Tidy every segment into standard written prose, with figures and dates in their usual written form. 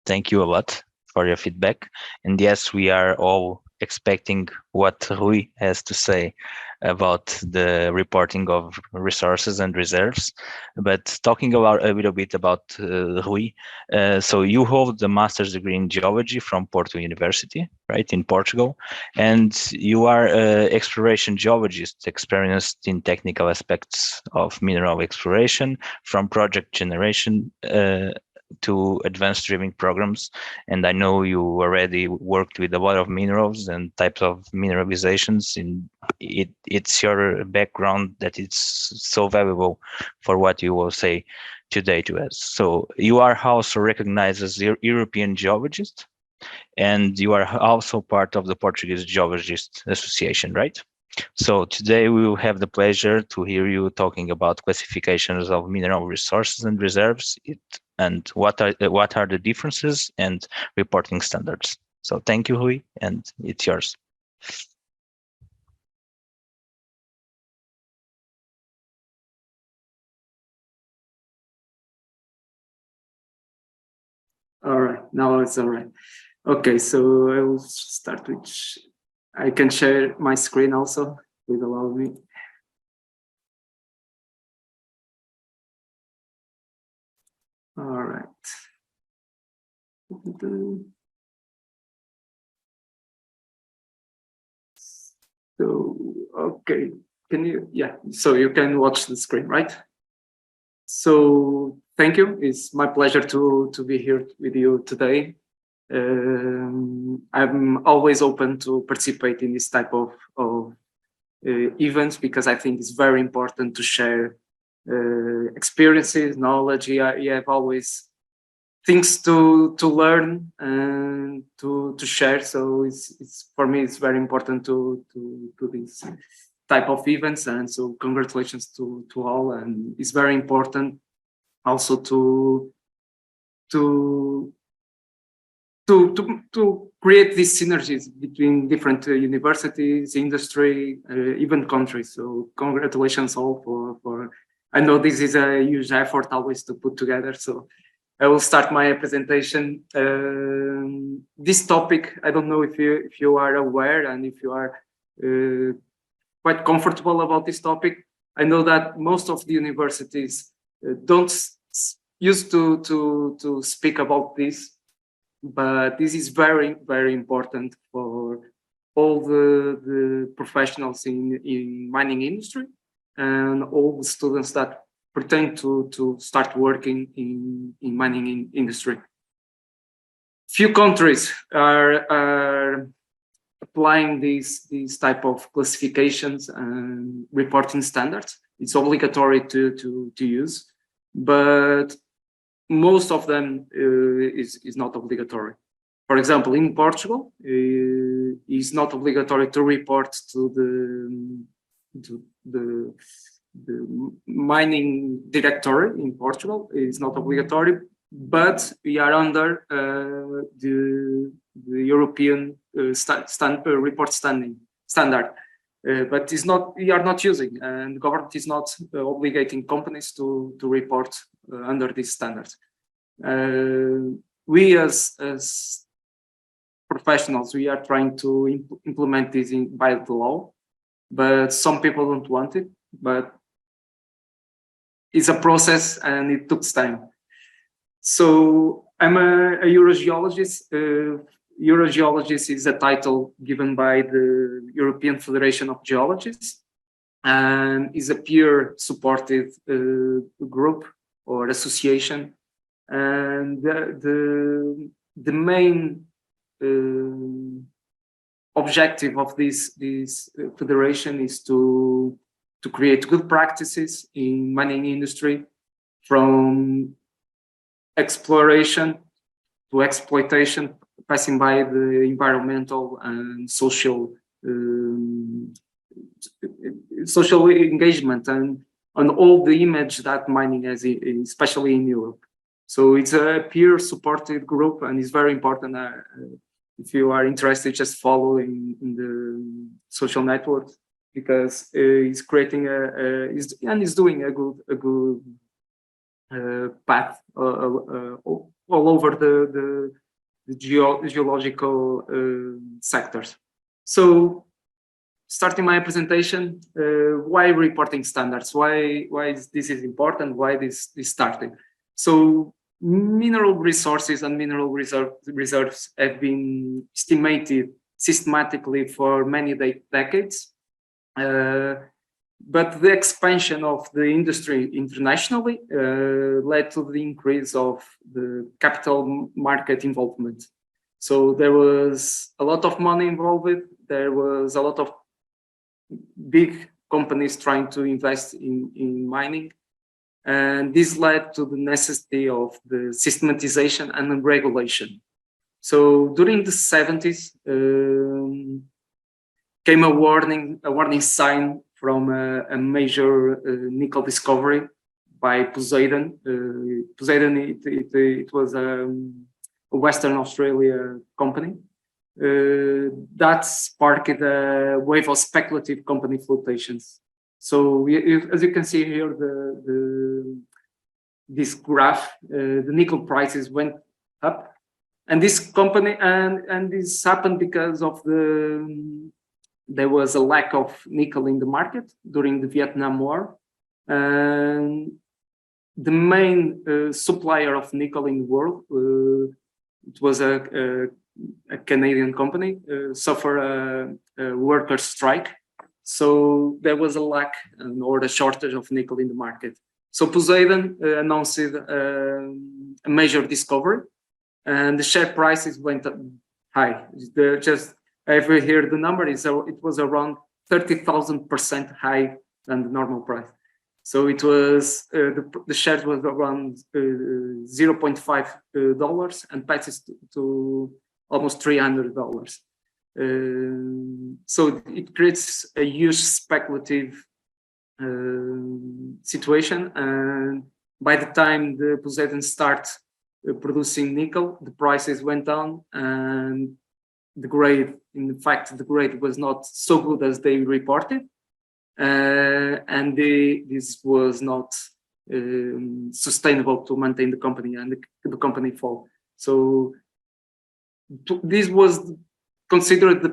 Thank you a lot for your feedback. And yes, we are all expecting what Rui has to say about the reporting of resources and reserves. But talking about a little bit about Rui, so you hold the master's degree in geology from Porto University, right, in Portugal, and you are an exploration geologist experienced in technical aspects of mineral exploration, from project generation to advanced drilling programs. And I know you already worked with a lot of minerals and types of mineralizations. In it's your background that it's so valuable for what you will say today to us. So you are also recognized as a European geologist, and you are also part of the Portuguese Geologists Association, right? So today we will have the pleasure to hear you talking about classifications of mineral resources and reserves, and what are the differences and reporting standards. So thank you, Rui, and it's yours. All right, now it's all right. Okay, so I will start with, I can share my screen also, please allow me. All right. So, okay, can you, yeah, so you can watch the screen, right? So thank you. It's my pleasure to be here with you today. I'm always open to participate in this type of events because I think it's very important to share experiences, knowledge. You have always things to learn and to share. So it's for me it's very important to this type of events. And so congratulations to all. And it's very important also to create these synergies between different universities, industry, even countries. So congratulations all for I know this is a huge effort always to put together. So I will start my presentation. This topic, I don't know if you are aware and if you are quite comfortable about this topic. I know that most of the universities don't used to speak about this, but this is very, very important for all the professionals in mining industry and all the students that pertain to start working in mining industry. Few countries are applying these type of classifications and reporting standards. It's obligatory to use, but most of them is not obligatory. For example, in Portugal, it's not obligatory to report to the mining directorate in Portugal. It's not obligatory, but we are under the European report standard. But it's not, we are not using, and the government is not obligating companies to report under these standards. We as professionals, we are trying to implement this by the law, but some people don't want it. But it's a process and it took time. So I'm a EurGeologist. EurGeologist is a title given by the European Federation of Geologists and is a peer supported group or association. And the main objective of this federation is to create good practices in mining industry, from exploration to exploitation, passing by the environmental and social engagement and on all the image that mining has, especially in Europe. So it's a peer supported group, and it's very important. If you are interested, just follow in the social networks, because it's creating and it's doing a good path all over the geological sectors. So, starting my presentation, why reporting standards? Why this is important? Why this started? So, mineral resources and mineral reserves have been estimated systematically for many decades. But the expansion of the industry internationally led to the increase of the capital market involvement. So there was a lot of money involved. There was a lot of big companies trying to invest in mining. And this led to the necessity of the systematization and regulation. So during the 70s, came a warning sign from a major nickel discovery by Poseidon. Poseidon, it was a Western Australia company. That sparked a wave of speculative company flotations. So as you can see here, this graph, the nickel prices went up, and this company and this happened because of there was a lack of nickel in the market during the Vietnam War. And the main supplier of nickel in the world, it was a Canadian company, suffered a worker strike. So there was a lack or a shortage of nickel in the market. So Poseidon announced a major discovery, and the share prices went up high. Every year the number is it was around 30,000% high than the normal price. So it was the shares was around $0.5 and passes to almost $300. So it creates a huge speculative situation, and by the time the Poseidon start producing nickel, the prices went down, and the grade was not so good as they reported, and this was not sustainable to maintain the company, and the company fall. So this was considered the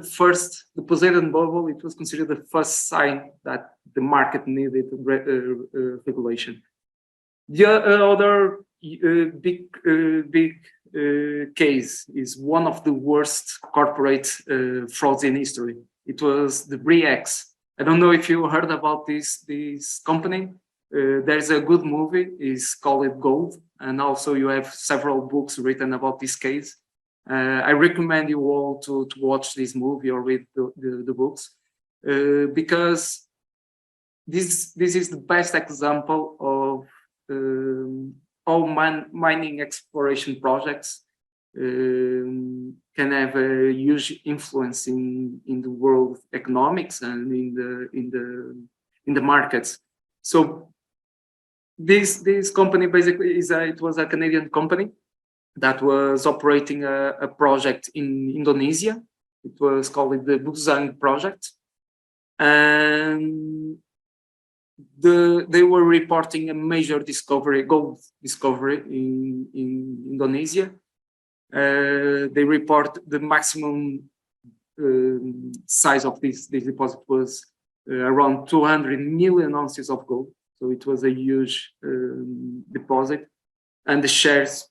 Poseidon bubble. It was considered the first sign that the market needed regulation. The other big case is one of the worst corporate frauds in history. It was the Bre-X. I don't know if you heard about this company. There's a good movie. It's called Gold, and also you have several books written about this case. I recommend you all to watch this movie or read the books, because this is the best example of how mining exploration projects can have a huge influence in the world economics and in the markets. So this company basically it was a Canadian company that was operating a project in Indonesia. It was called the Buzang project, and they were reporting a major gold discovery in Indonesia. They report the maximum size of this deposit was around 200 million ounces of gold. So it was a huge deposit, and the shares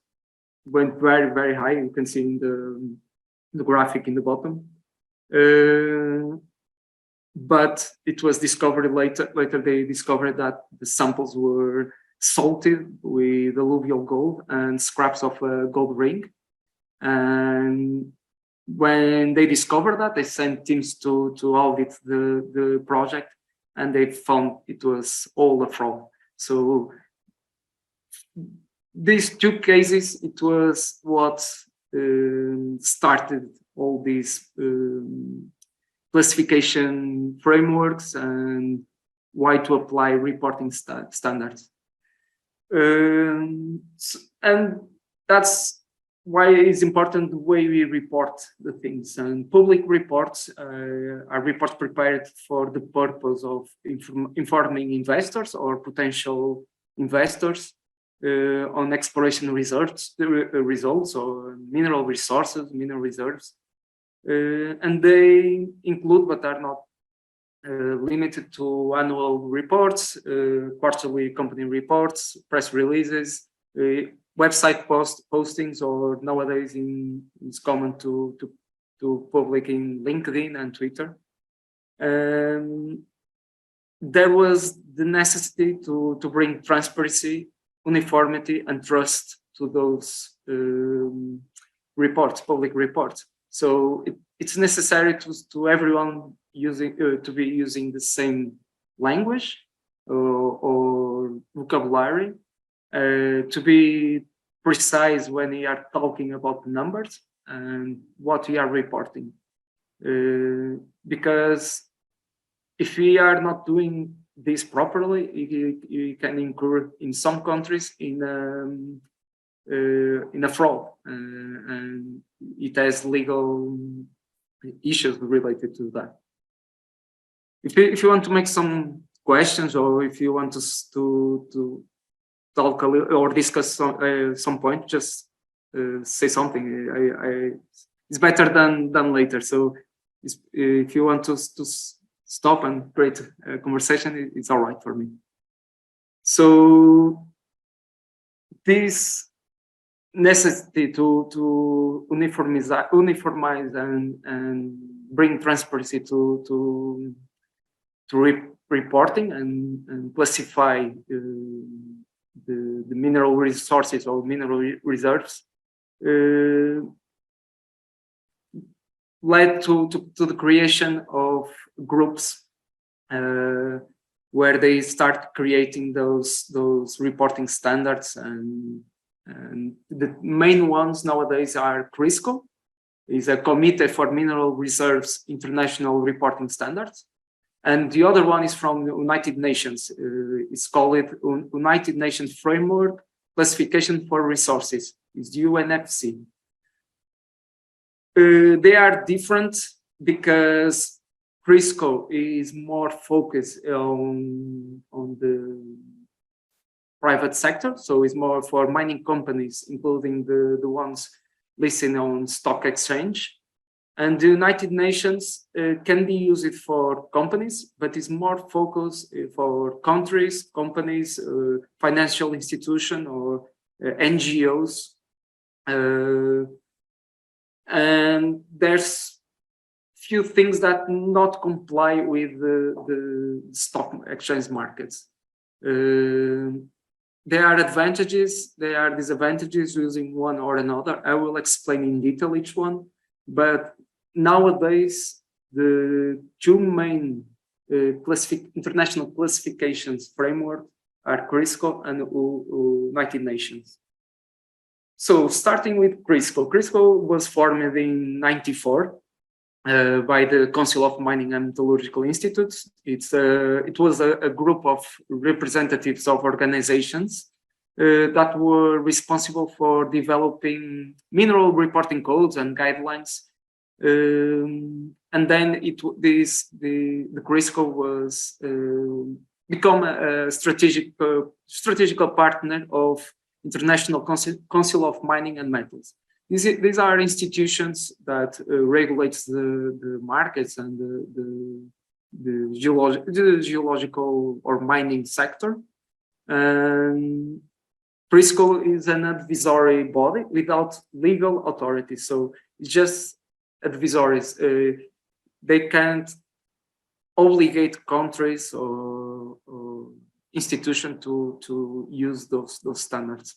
went very, very high. You can see in the graphic in the bottom. But it was discovered later. Later they discovered that the samples were salted with alluvial gold and scraps of a gold ring. And when they discovered that, they sent teams to audit the project, and they found it was all a fraud. So these two cases, it was what started all these classification frameworks and why to apply reporting standards. And that's why it's important the way we report the things. And public reports are reports prepared for the purpose of informing investors or potential investors on exploration results or mineral resources, mineral reserves. And they include, but are not limited to, annual reports, quarterly company reports, press releases, website postings, or nowadays it's common to public in LinkedIn and Twitter. There was the necessity to bring transparency, uniformity, and trust to those reports, public reports. So it's necessary to everyone to be using the same language or vocabulary, to be precise when we are talking about the numbers and what we are reporting. Because if we are not doing this properly, you can incur in some countries in a fraud, and it has legal issues related to that. If you want to make some questions, or if you want to talk a little or discuss some point, just say something. It's better than later. So if you want to stop and create a conversation, it's all right for me. So this necessity to uniformize and bring transparency to reporting and classify the mineral resources or mineral reserves led to the creation of groups where they start creating those reporting standards, and the main ones nowadays are CRISCO, is a Committee for Mineral Reserves International Reporting Standards, and the other one is from the United Nations. It's called United Nations Framework Classification for Resources. It's the UNFC. They are different because CRISCO is more focused on the private sector, so it's more for mining companies, including the ones listed on stock exchange. And the United Nations can be used for companies, but it's more focused for countries, companies, financial institutions, or NGOs. And there's few things that not comply with the stock exchange markets. There are advantages, there are disadvantages using one or another. I will explain in detail each one, but nowadays the two main international classifications framework are CRISCO and United Nations. So starting with CRISCO. CRISCO was formed in '94 by the Council of Mining and Metallurgical Institutes. It was a group of representatives of organizations that were responsible for developing mineral reporting codes and guidelines. And then the CRISCO was become a strategical partner of International Council of Mining and Metals. These are institutions that regulates the markets and the geological or mining sector. And CRISCO is an advisory body without legal authority, so it's just advisories. They can't obligate countries or institution to use those standards.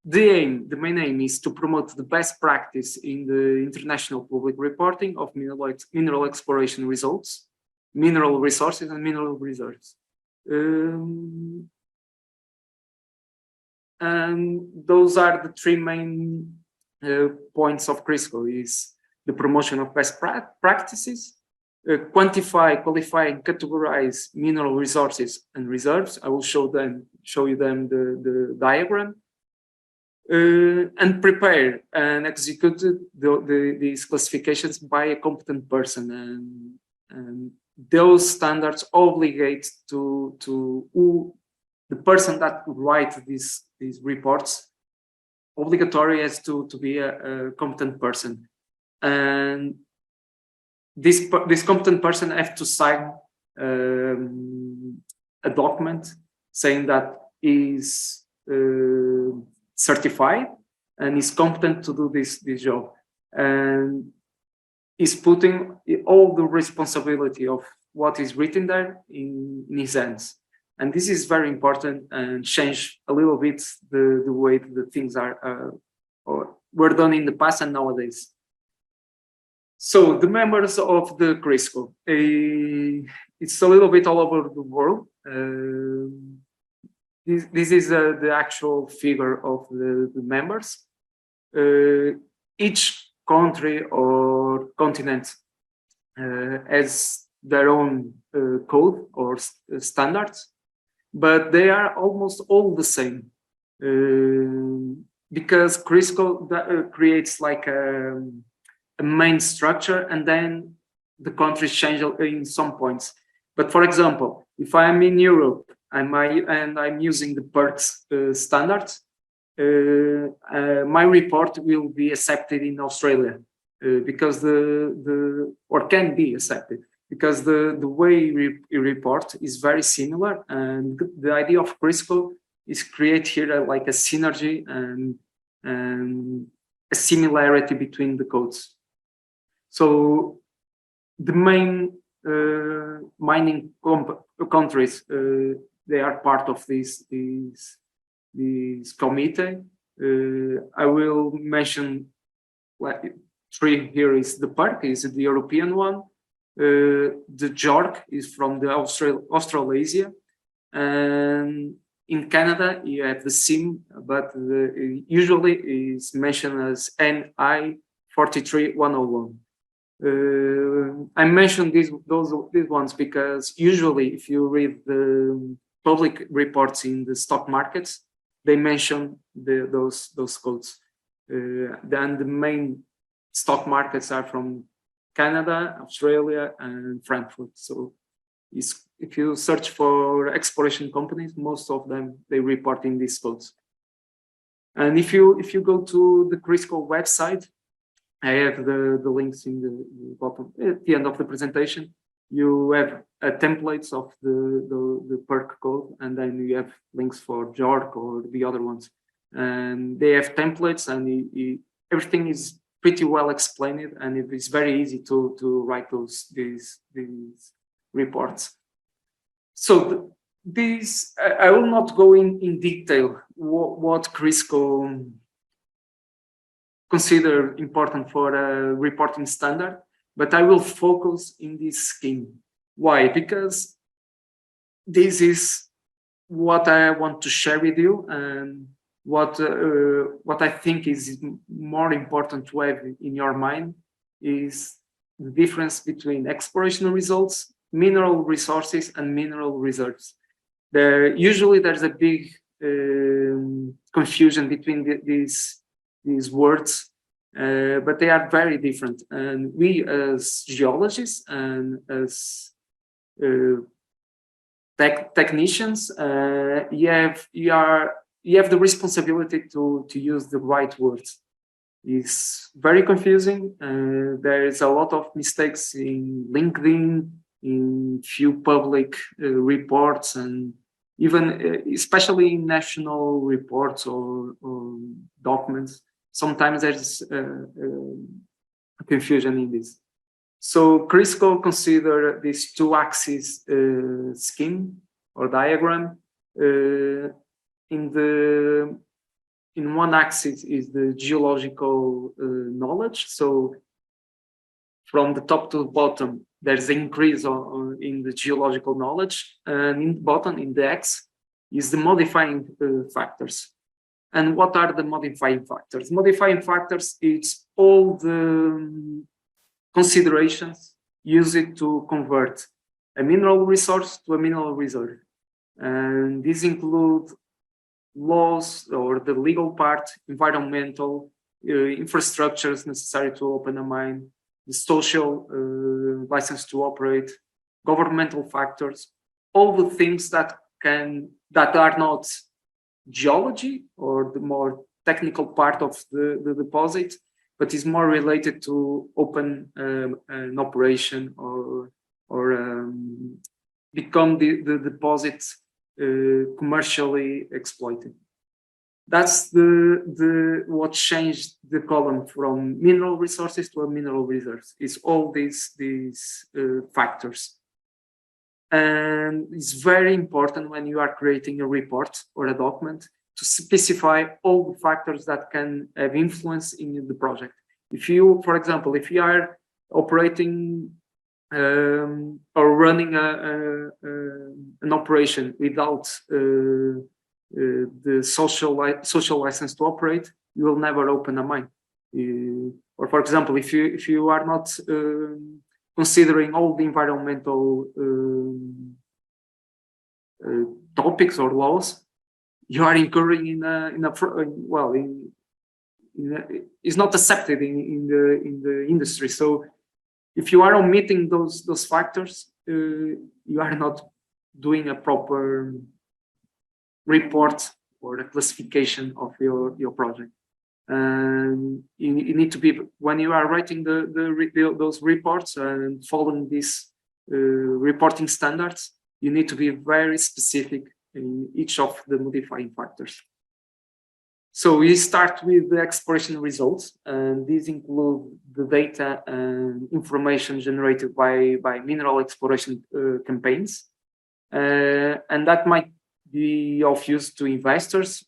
The main aim is to promote the best practice in the international public reporting of mineral exploration results, mineral resources, and mineral reserves. And those are the three main points of CRISCO: is the promotion of best practices, quantify, qualify, and categorize mineral resources and reserves. I will show you them the diagram. And prepare and execute these classifications by a competent person, and those standards obligate to the person that writes these reports obligatory has to be a competent person, and this competent person has to sign a document saying that is certified and is competent to do this job, and is putting all the responsibility of what is written there in his hands. And this is very important and change a little bit the way the things are or were done in the past and nowadays. So the members of the CRISCO, it's a little bit all over the world. This is the actual figure of the members. Each country or continent has their own code or standards, but they are almost all the same, because CRISCO creates like a main structure, and then the countries change in some points. But for example, if I'm in Europe and I'm using the PERCS standards, my report will be accepted in Australia because or can be accepted because the way we report is very similar, and the idea of CRISCO is create here like a synergy and a similarity between the codes. So the main mining countries, they are part of this committee. I will mention like 3 here. Is the PERC, is the European one. The JORC is from the Australasia, and in Canada you have the SIM, but usually is mentioned as NI 43101. I mentioned these ones because usually if you read the public reports in the stock markets, they mention those codes. Then the main stock markets are from Canada, Australia, and Frankfurt. So if you search for exploration companies, most of them, they report in these codes. And if you go to the CRISCO website, I have the links in the bottom at the end of the presentation. You have templates of the PERC code, and then you have links for JORC or the other ones. And they have templates, and everything is pretty well explained, and it is very easy to write these reports. So I will not go in detail what CRISCO consider important for a reporting standard, but I will focus in this scheme. Why? Because this is what I want to share with you, and what I think is more important to have in your mind is the difference between exploration results, mineral resources, and mineral reserves. Usually there's a big confusion between these words, but they are very different. And we as geologists and as technicians, you have the responsibility to use the right words. It's very confusing. There is a lot of mistakes in LinkedIn, in few public reports, and even especially in national reports or documents. Sometimes there's confusion in this. So CRISCO consider this 2-axis scheme or diagram. In one axis is the geological knowledge. So from the top to the bottom, there's an increase in the geological knowledge, and in the bottom, in the X, is the modifying factors. And what are the modifying factors? Modifying factors, it's all the considerations used to convert a mineral resource to a mineral reserve. And these include laws or the legal part, environmental, infrastructures necessary to open a mine, the social license to operate, governmental factors, all the things that can that are not geology or the more technical part of the deposit, but is more related to open an operation or become the deposit commercially exploited. That's what changed the column from mineral resources to a mineral reserves. It's all these factors. And it's very important when you are creating a report or a document to specify all the factors that can have influence in the project. If you, for example, if you are operating or running an operation without the social license to operate, you will never open a mine. Or, for example, if you are not considering all the environmental topics or laws, you are incurring it's not accepted in the industry. So if you are omitting those factors, you are not doing a proper report or a classification of your project. And you need to be, when you are writing those reports and following these reporting standards, you need to be very specific in each of the modifying factors. So we start with the exploration results, and these include the data and information generated by mineral exploration campaigns. And that might be of use to investors,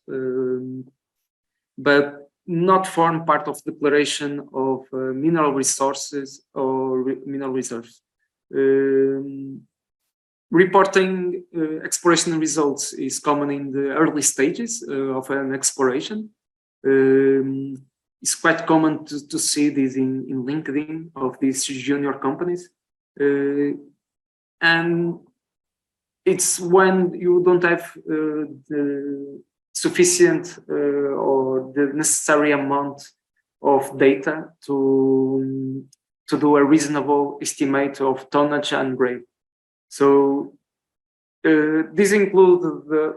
but not form part of declaration of mineral resources or mineral reserves. Reporting exploration results is common in the early stages of an exploration. It's quite common to see this in LinkedIn of these junior companies. And it's when you don't have the sufficient or the necessary amount of data to do a reasonable estimate of tonnage and grade. So these include,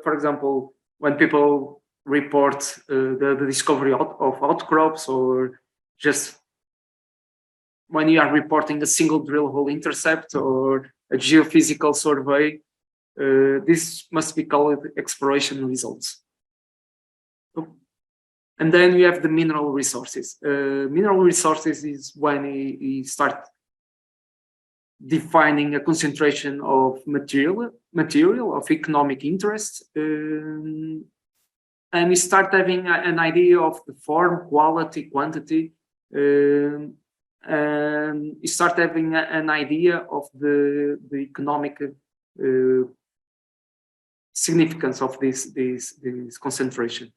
for example, when people report the discovery of outcrops, or just when you are reporting a single drill hole intercept or a geophysical survey, this must be called exploration results. And then we have the mineral resources. Mineral resources is when you start defining a concentration of material of economic interest, and we start having an idea of the form, quality, quantity, and you start having an idea of the economic significance of this concentration.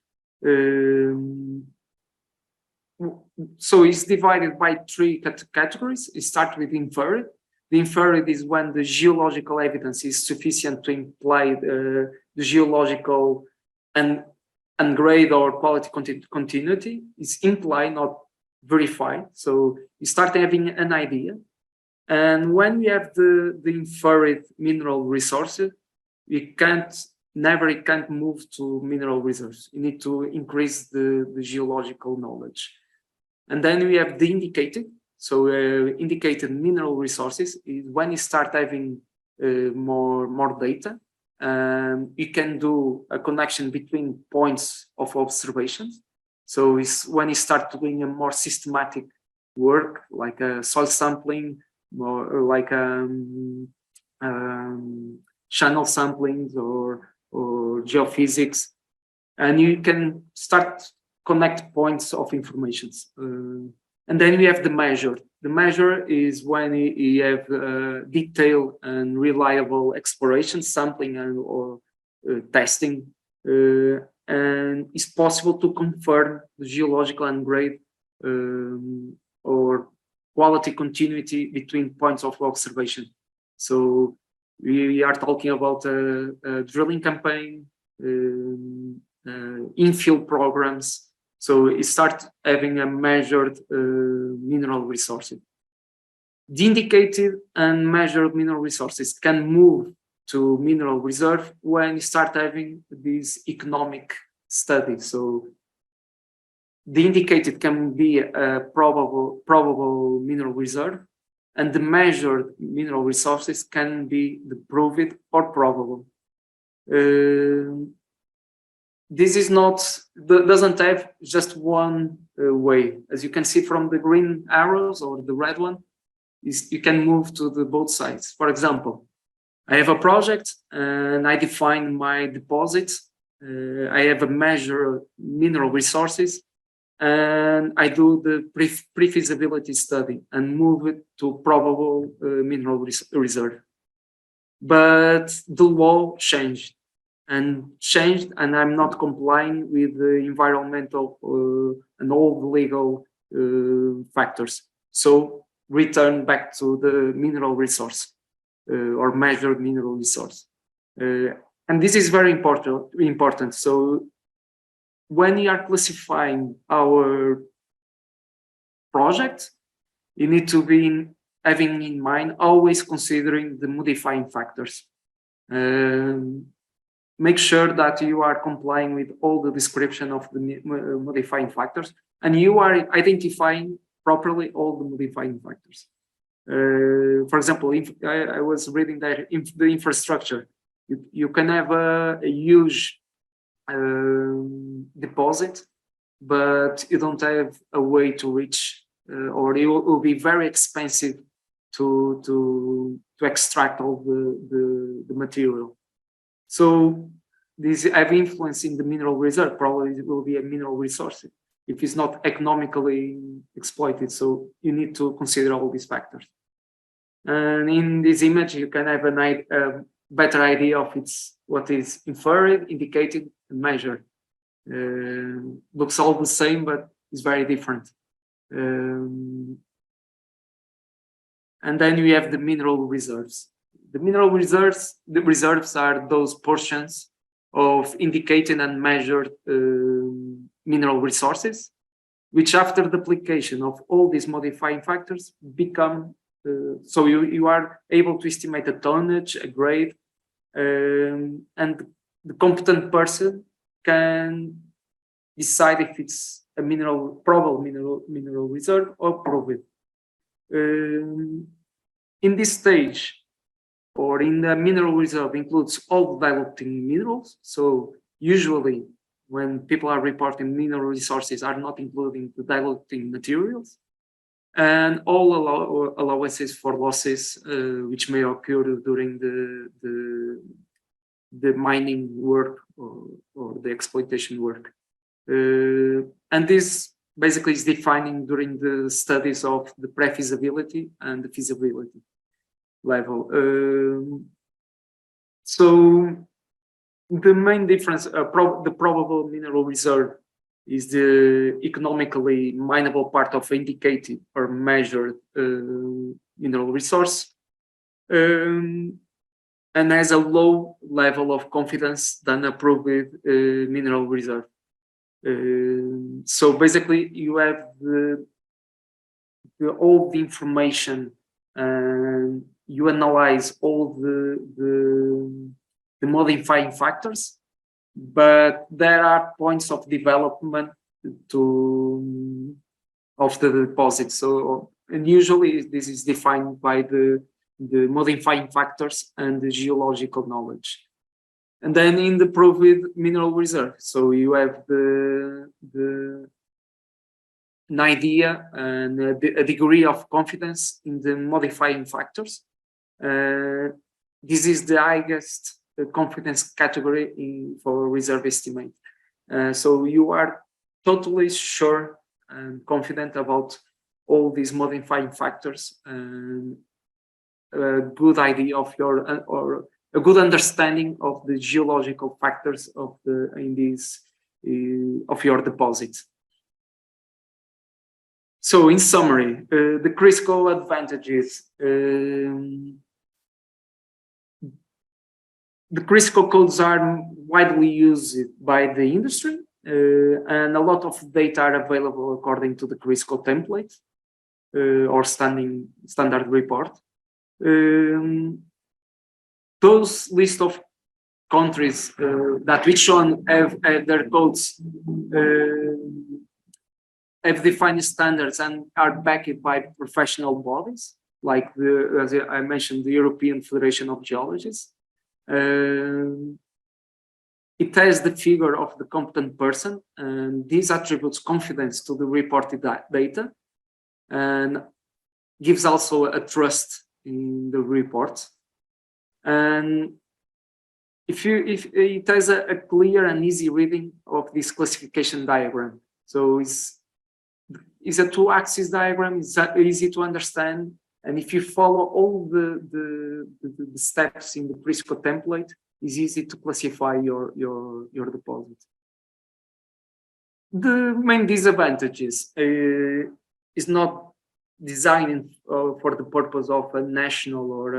So it's divided by three categories. It starts with inferred. The inferred is when the geological evidence is sufficient to imply the geological and grade or quality continuity. It's implied, not verified. So you start having an idea. And when we have the inferred mineral resources, we never can't move to mineral reserves. You need to increase the geological knowledge. And then we have the indicated. So indicated mineral resources is when you start having more data. You can do a connection between points of observations. So it's when you start doing a more systematic work, like soil sampling, or like channel samplings or geophysics, and you can start connect points of information. And then we have the measure. The measure is when you have detailed and reliable exploration, sampling, or testing, and it's possible to confirm the geological and grade or quality continuity between points of observation. So we are talking about a drilling campaign, infill programs. So it starts having a measured mineral resources. The indicated and measured mineral resources can move to mineral reserve when you start having this economic study. So the indicated can be a probable mineral reserve, and the measured mineral resources can be the proved or probable. This is not, doesn't have just one way. As you can see from the green arrows or the red one, is you can move to the both sides. For example, I have a project and I define my deposit. I have a measure mineral resources, and I do the pre-feasibility study and move it to probable mineral reserve. But the law changed, and I'm not complying with the environmental and all the legal factors. So return back to the mineral resource or measured mineral resource. And this is very important. So when you are classifying our project, you need to be having in mind always considering the modifying factors. Make sure that you are complying with all the description of the modifying factors, and you are identifying properly all the modifying factors. For example, if I was reading that the infrastructure, you can have a huge deposit, but you don't have a way to reach, or it will be very expensive to extract all the material. So this have influence in the mineral reserve. Probably it will be a mineral resource if it's not economically exploited. So you need to consider all these factors. And in this image, you can have a better idea of what is inferred, indicated, and measured. Looks all the same, but it's very different. And then we have the mineral reserves. The mineral reserves, the reserves are those portions of indicated and measured mineral resources, which after the application of all these modifying factors become, so you are able to estimate a tonnage, a grade, and the competent person can decide if it's a probable mineral reserve or proved. In this stage, or in the mineral reserve, includes all diluting minerals. So usually when people are reporting mineral resources are not including the diluting materials, and all allowances for losses which may occur during the mining work or the exploitation work. And this basically is defining during the studies of the pre-feasibility and the feasibility level. So the main difference, the probable mineral reserve is the economically mineable part of indicated or measured mineral resource, and has a low level of confidence than a proved mineral reserve. So basically you have all the information, and you analyze all the modifying factors, but there are points of development of the deposit. So, and usually this is defined by the modifying factors and the geological knowledge. And then in the proved mineral reserve, so you have an idea and a degree of confidence in the modifying factors. This is the highest confidence category for reserve estimate. So you are totally sure and confident about all these modifying factors, and a good idea of your, or a good understanding of the geological factors of of your deposit. So in summary, the critical advantages. The critical codes are widely used by the industry, and a lot of data are available according to the critical template or standard report. those list of countries that each one have their codes have defined standards and are backed by professional bodies, like as I mentioned, the European Federation of Geologists. It has the figure of the competent person, and this attributes confidence to the reported data and gives also a trust in the report. And if it has a clear and easy reading of this classification diagram. So it's a two-axis diagram, it's easy to understand. And if you follow all the steps in the Prisco template, it's easy to classify your deposit. The main disadvantages is not designed for the purpose of a national or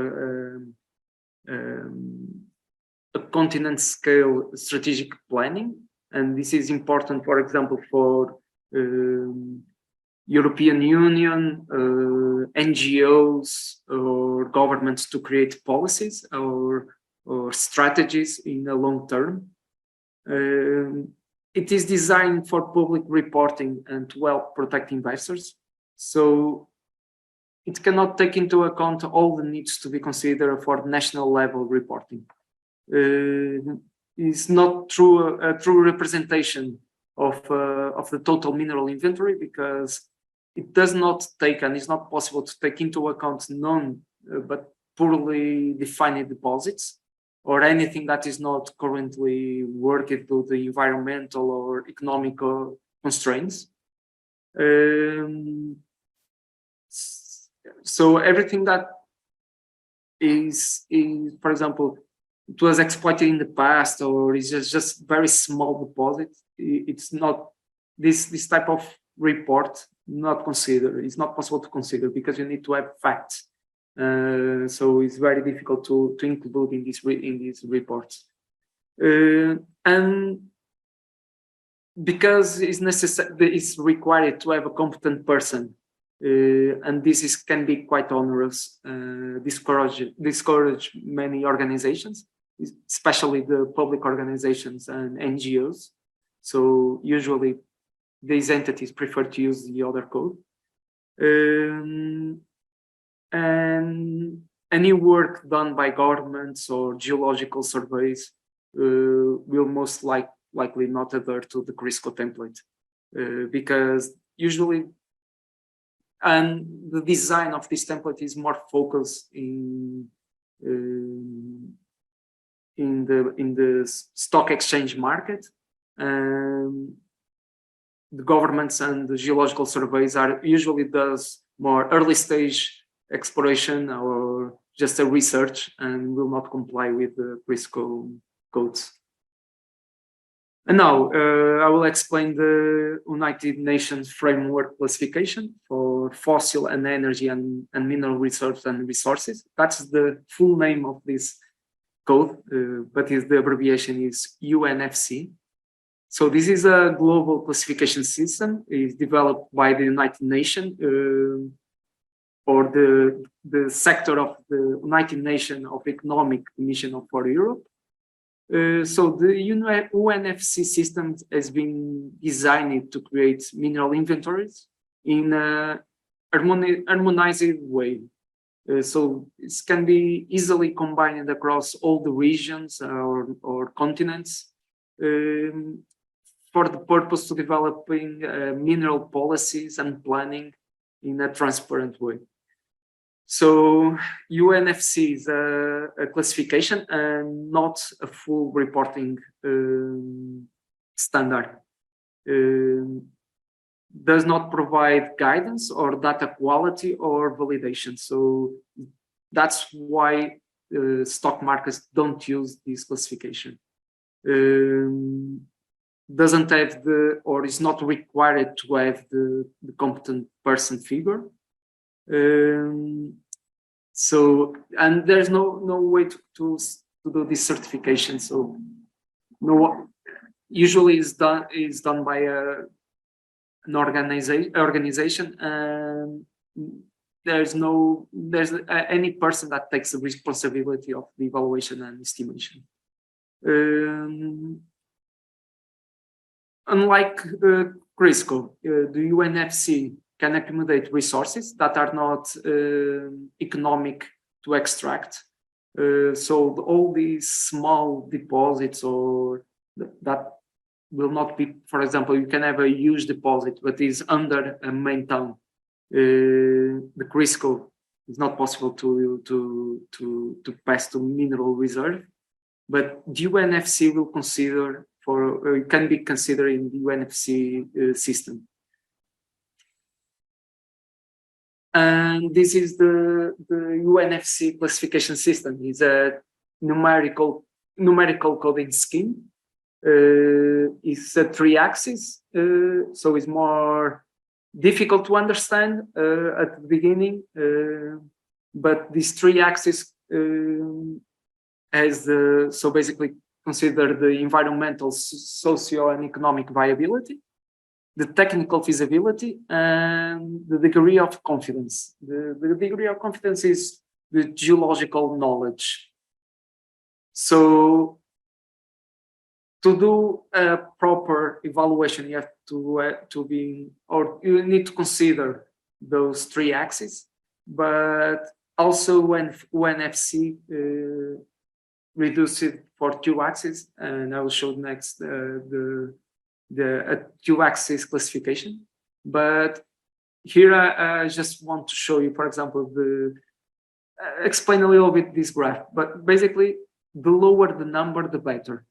a continent scale strategic planning. And this is important, for example, for European Union, NGOs or governments to create policies or strategies in the long term. It is designed for public reporting and to help protect investors. So it cannot take into account all the needs to be considered for national level reporting. It's not a true representation of the total mineral inventory, because it does not take, and it's not possible to take into account known but poorly defined deposits, or anything that is not currently worked due to environmental or economical constraints. So everything that is, for example, it was exploited in the past, or is just very small deposit, it's not this type of report not considered. It's not possible to consider because you need to have facts. So it's very difficult to include in these reports. And because it's necessary, it's required to have a competent person, and this can be quite onerous, discourage many organizations, especially the public organizations and NGOs. So usually these entities prefer to use the other code. And any work done by governments or geological surveys will most likely not adhere to the Crisco template, because usually, and the design of this template is more focused in the stock exchange market. The governments and the geological surveys are usually does more early stage exploration or just a research, and will not comply with the Crisco codes. And now I will explain the United Nations framework classification for fossil and energy and mineral reserves and resources. That's the full name of this code, but the abbreviation is UNFC. So this is a global classification system. It's developed by the United Nations, or the sector of the United Nations of Economic Commission for Europe. So the UNFC system has been designed to create mineral inventories in a harmonized way. So it can be easily combined across all the regions or continents, for the purpose of developing mineral policies and planning in a transparent way. So UNFC is a classification and not a full reporting standard. Does not provide guidance or data quality or validation. So that's why stock markets don't use this classification. Doesn't have or is not required to have the competent person figure. So, and there's no way to do this certification. So usually is done by an organization, and there's any person that takes the responsibility of the evaluation and estimation. Unlike Crisco, the UNFC can accumulate resources that are not economic to extract. So all these small deposits or that will not be, for example, you can have a huge deposit, but is under a main town. The Crisco is not possible to pass to mineral reserve, but the UNFC will consider it can be considered in the UNFC system. And this is the UNFC classification system. It's a numerical coding scheme. It's a 3-axis, so it's more difficult to understand at the beginning. But this 3-axis has so basically consider the environmental, socio, and economic viability, the technical feasibility, and the degree of confidence. The degree of confidence is the geological knowledge. So to do a proper evaluation, you have you need to consider those 3 axes, but also when UNFC reduce it for 2 axes, and I will show next the 2-axis classification. But here I just want to show you, for example, explain a little bit this graph. But basically, the lower the number, the better.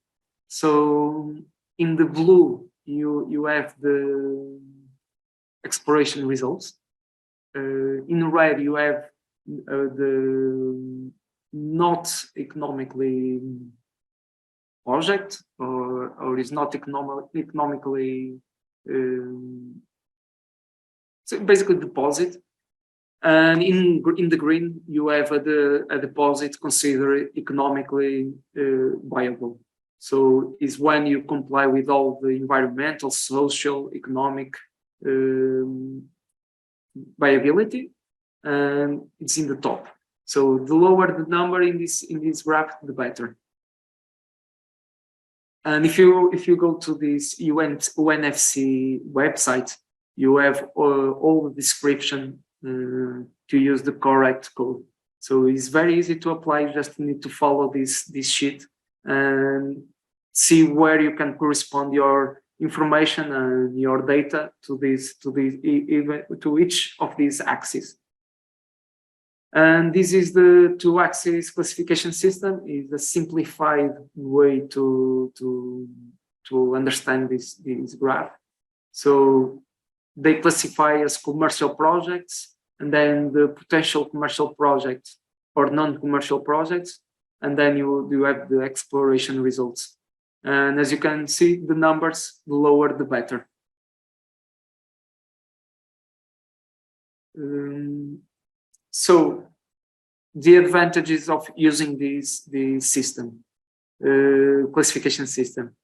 So in the blue, you have the exploration results. In red, you have the not economically project or is not economically so basically deposit, and in the green you have a deposit considered economically viable. So is when you comply with all the environmental, social, economic viability, and it's in the top. So the lower the number in this graph, the better. And if you go to this UNFC website, you have all the description to use the correct code. So it's very easy to apply. You just need to follow this sheet and see where you can correspond your information and your data to each of these axes. And this is the 2-axis classification system. Is a simplified way to understand this graph. So they classify as commercial projects, and then the potential commercial projects or non-commercial projects, and then you have the exploration results. And as you can see, the numbers, the lower the better. So the advantages of using this system, classification system.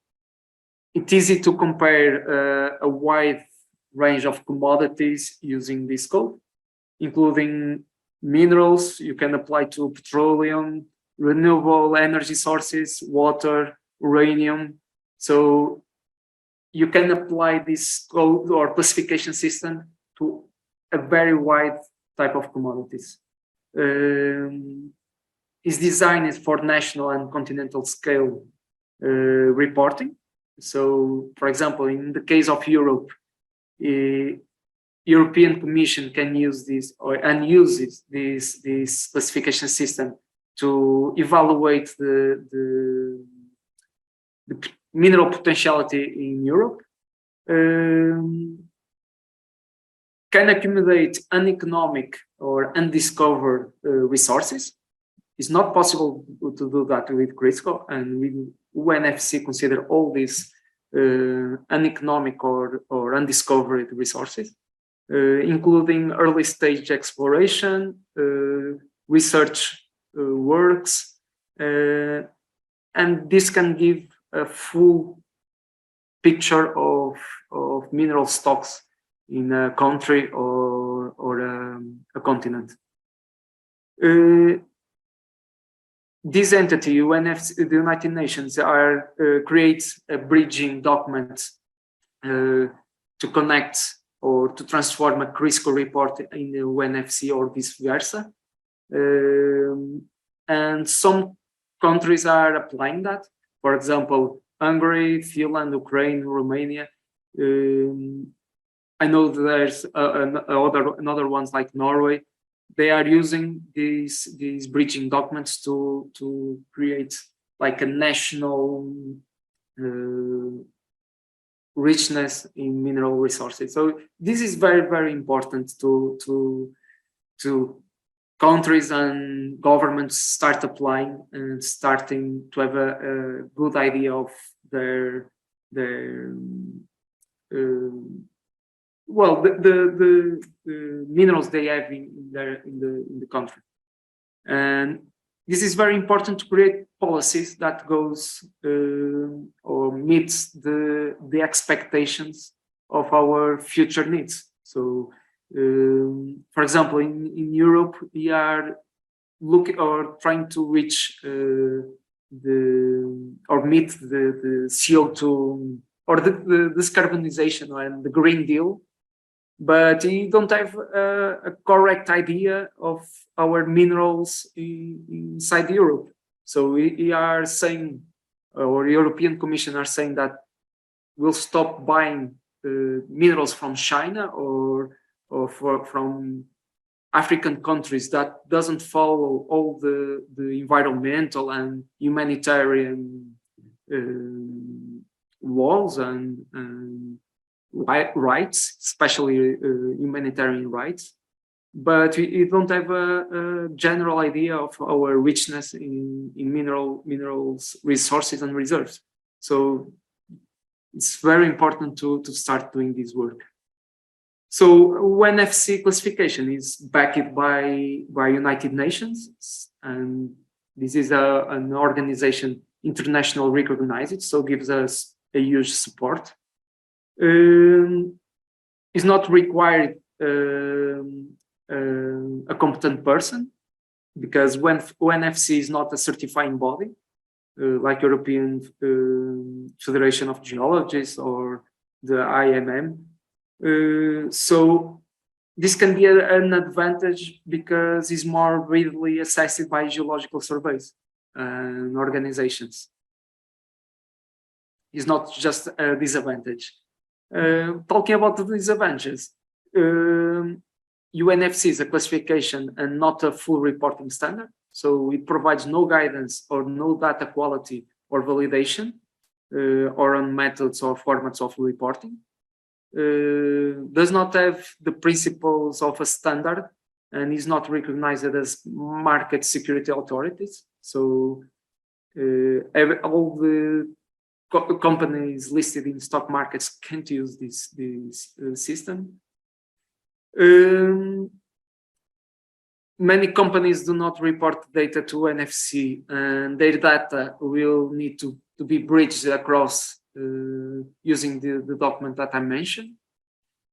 It's easy to compare a wide range of commodities using this code, including minerals. You can apply to petroleum, renewable energy sources, water, uranium. So you can apply this code or classification system to a very wide type of commodities. Is designed for national and continental scale reporting. So, for example, in the case of Europe, European Commission can use this and uses this classification system to evaluate the mineral potentiality in Europe. Can accumulate uneconomic or undiscovered resources. It's not possible to do that with Crisco, and with UNFC consider all these uneconomic or undiscovered resources, including early stage exploration, research works, and this can give a full picture of mineral stocks in a country or a continent. This entity, UNFC, the United Nations, creates a bridging document to connect or to transform a CRISCO report in a UNFC or vice versa. And some countries are applying that. For example, Hungary, Finland, Ukraine, Romania. I know there's another ones like Norway. They are using these bridging documents to create like a national richness in mineral resources. So this is very, very important to countries and governments start applying and starting to have a good idea of their well, the minerals they have in the country. And this is very important to create policies that goes or meets the expectations of our future needs. So, for example, in Europe, we are looking or trying to reach meet the CO2 or the decarbonization and the Green Deal, but we don't have a correct idea of our minerals inside Europe. So we are saying, or European Commission are saying that we'll stop buying minerals from China or from African countries that doesn't follow all the environmental and humanitarian laws and rights, especially humanitarian rights, but we don't have a general idea of our richness in minerals, resources and reserves. So it's very important to start doing this work. So UNFC classification is backed by United Nations, and this is an organization international recognized, so gives us a huge support. Is not required a competent person, because when UNFC is not a certifying body like European Federation of Geologists or the IMM. So this can be an advantage because it's more readily assessed by geological surveys and organizations. It's not just a disadvantage. Talking about the disadvantages, UNFC is a classification and not a full reporting standard. So it provides no guidance or no data quality or validation or on methods or formats of reporting. Does not have the principles of a standard and is not recognized as market security authorities. So all the companies listed in stock markets can't use this system. Many companies do not report data to NFC, and their data will need to be bridged across using the document that I mentioned.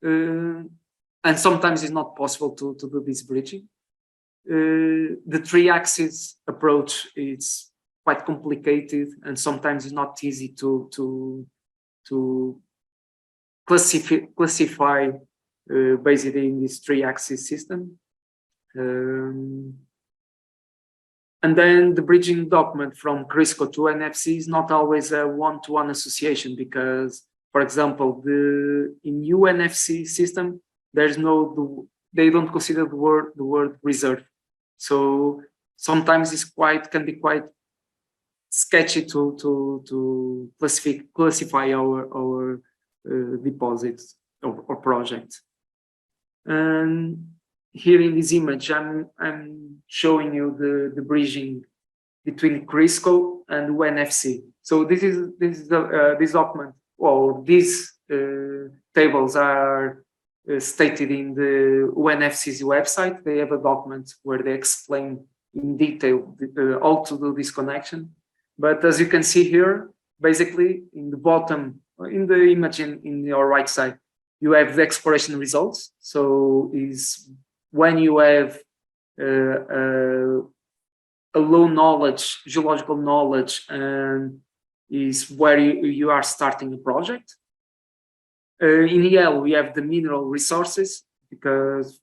And sometimes it's not possible to do this bridging. The three-axis approach is quite complicated, and sometimes it's not easy to classify basically in this three-axis system. And then the bridging document from CRISCO to NFC is not always a one-to-one association, because, for example, in UNFC system, there's they don't consider the word reserve. So sometimes can be quite sketchy to classify our deposits or projects. And here in this image, I'm showing you the bridging between CRISCO and UNFC. So this document, or these tables are stated in the UNFC's website. They have a document where they explain in detail how to do this connection. But as you can see here, basically in the bottom, in the image in your right side, you have the exploration results. So is when you have a low knowledge, geological knowledge, and is where you are starting a project. In EL, we have the mineral resources, because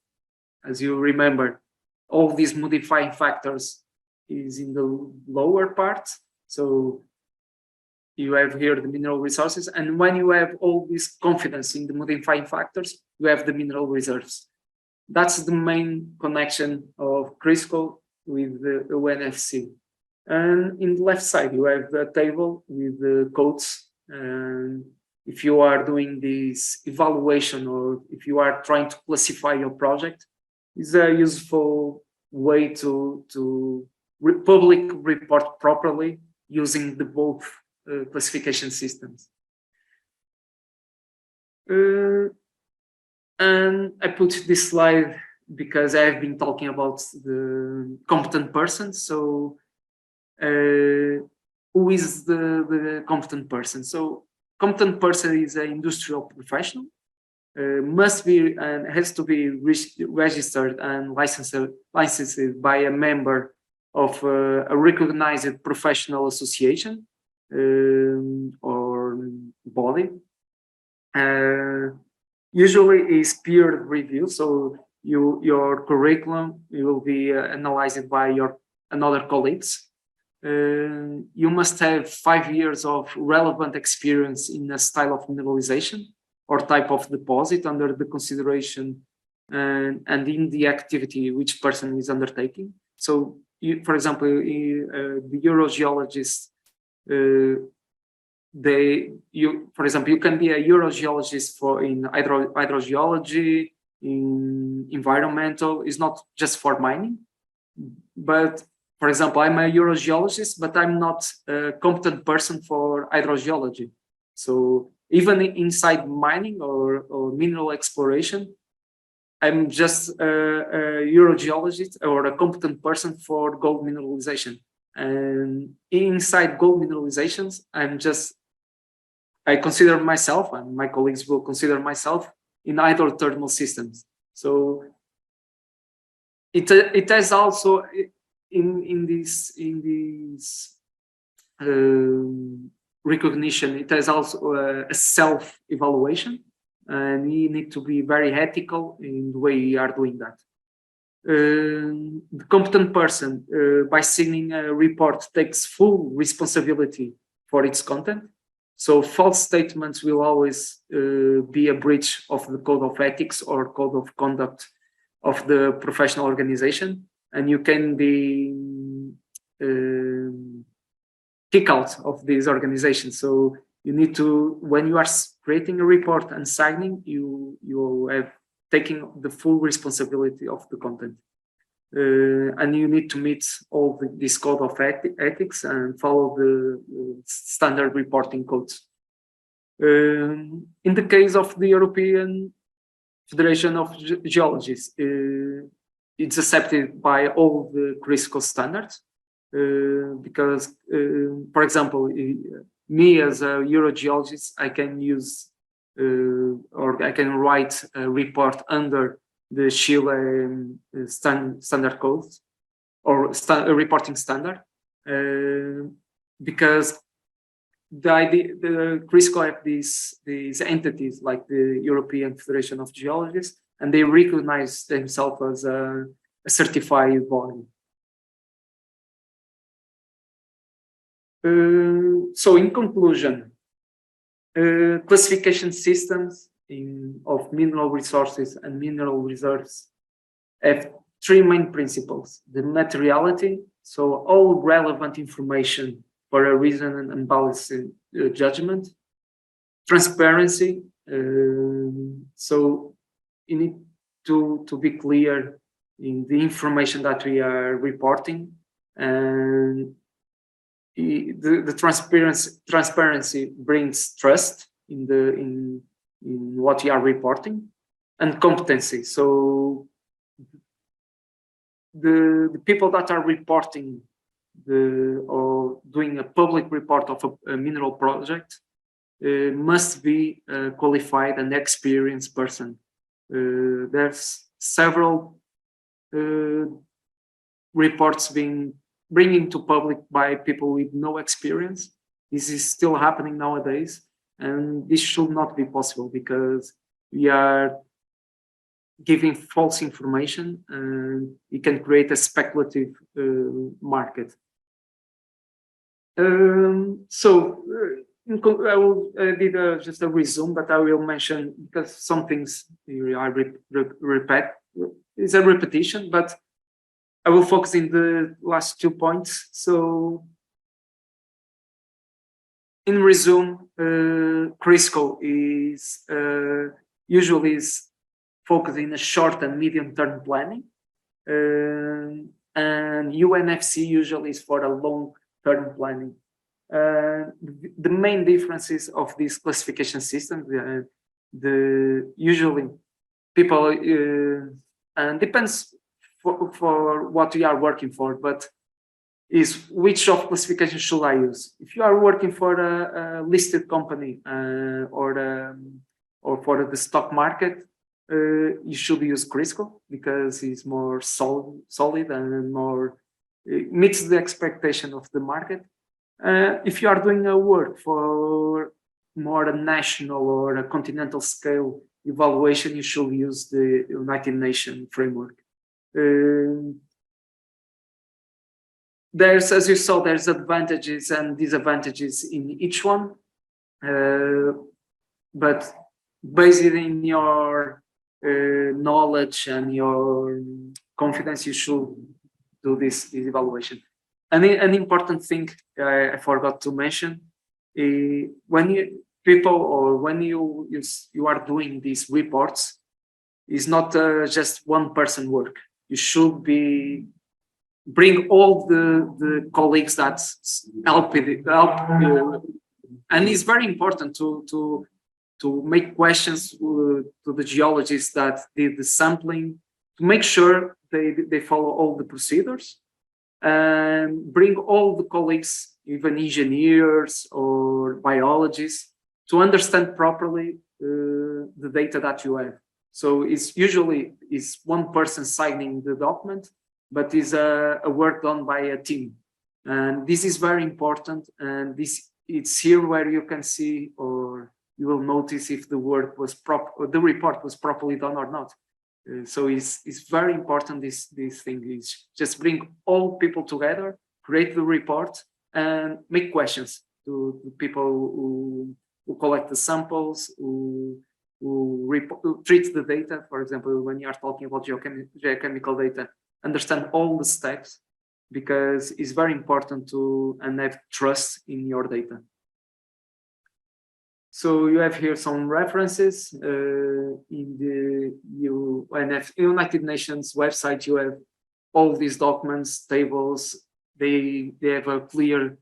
as you remember, all these modifying factors is in the lower part. So you have here the mineral resources. And when you have all this confidence in the modifying factors, you have the mineral reserves. That's the main connection of Crisco with the ONFC. And in the left side, you have the table with the codes. And if you are doing this evaluation, or if you are trying to classify your project, it's a useful way to public report properly using the both classification systems. And I put this slide because I have been talking about the competent person. So who is the competent person? So competent person is an industrial professional, must be and has to be registered and licensed by a member of a recognized professional association or body. Usually is peer review, so your curriculum will be analyzed by another colleagues. You must have 5 years of relevant experience in a style of mineralization or type of deposit under the consideration and in the activity which person is undertaking. So, for example, the EurGeologists, for example, you can be a EurGeologist in hydrogeology, in environmental. It's not just for mining, but for example, I'm a EurGeologist, but I'm not a competent person for hydrogeology. So even inside mining or mineral exploration, I'm just a EurGeologist or a competent person for gold mineralization. And inside gold mineralizations, I consider myself, and my colleagues will consider myself, in hydrothermal systems. So it has also in this recognition, it has also a self-evaluation, and we need to be very ethical in the way we are doing that. The competent person, by signing a report, takes full responsibility for its content. So false statements will always be a breach of the code of ethics or code of conduct of the professional organization, and you can be kicked out of this organization. So you need to, when you are creating a report and signing, you have taken the full responsibility of the content. And you need to meet all this code of ethics and follow the standard reporting codes. In the case of the European Federation of Geologists, it's accepted by all the Crisco standards because, for example, me as a EurGeologist, I can use or I can write a report under the Chile standard codes or reporting standard, because the Crisco have these entities like the European Federation of Geologists, and they recognize themselves as a certified body. So in conclusion, classification systems of mineral resources and mineral reserves have 3 main principles: the materiality, so all relevant information for a reason and balanced judgment; transparency, so you need to be clear in the information that we are reporting, and the transparency brings trust in what you are reporting; and competency. So the people that are reporting or doing a public report of a mineral project must be a qualified and experienced person. There's several reports being bringing to public by people with no experience. This is still happening nowadays, and this should not be possible because we are giving false information and it can create a speculative market. I will did just a resume, but I will mention because some things I repeat. It's a repetition, but I will focus in the last 2 points. So, in resume, Crisco is usually is focused in a short and medium term planning, and UNFC usually is for a long term planning. The main differences of these classification systems, usually people and depends for what we are working for, but is which of classification should I use? If you are working for a listed company or for the stock market, you should use Crisco because it's more solid and more meets the expectation of the market. If you are doing a work for more a national or a continental scale evaluation, you should use the United Nations framework. There's, as you saw, there's advantages and disadvantages in each one, but based in your knowledge and your confidence, you should do this evaluation. And an important thing I forgot to mention, when you are doing these reports, is not just one person work. You should bring all the colleagues that help and it's very important to make questions to the geologists that did the sampling to make sure they follow all the procedures, and bring all the colleagues, even engineers or biologists, to understand properly the data that you have. So it's usually one person signing the document, but is a work done by a team. And this is very important. And it's here where you can see, or you will notice if the work was or the report was properly done or not. So it's very important. This thing is just bring all people together, create the report, and make questions to people who collect the samples, who treat the data. For example, when you are talking about geochemical data, understand all the steps, because it's very important to have trust in your data. So you have here some references in the United Nations website. You have all these documents, tables. They have a clear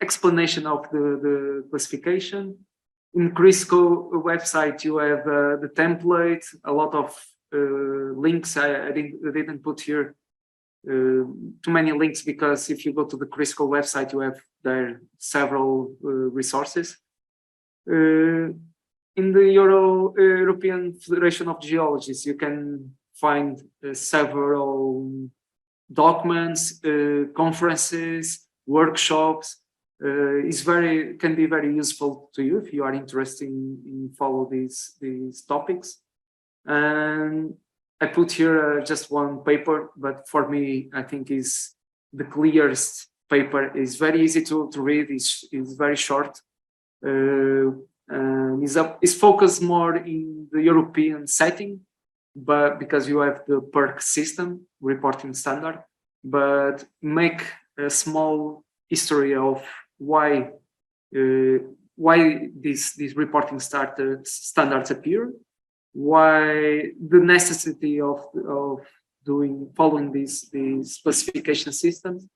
explanation of the classification. In Crisco website, you have the template, a lot of links. I didn't put here too many links, because if you go to the Crisco website, you have there several resources. In the European Federation of Geologists, you can find several documents, conferences, workshops. Can be very useful to you if you are interested in follow these topics. And I put here just one paper, but for me, I think is the clearest paper. It's very easy to read. It's very short. It's focused more in the European setting, but because you have the PERC system reporting standard, but make a small history of why these reporting standards appear, why the necessity of following these classification systems,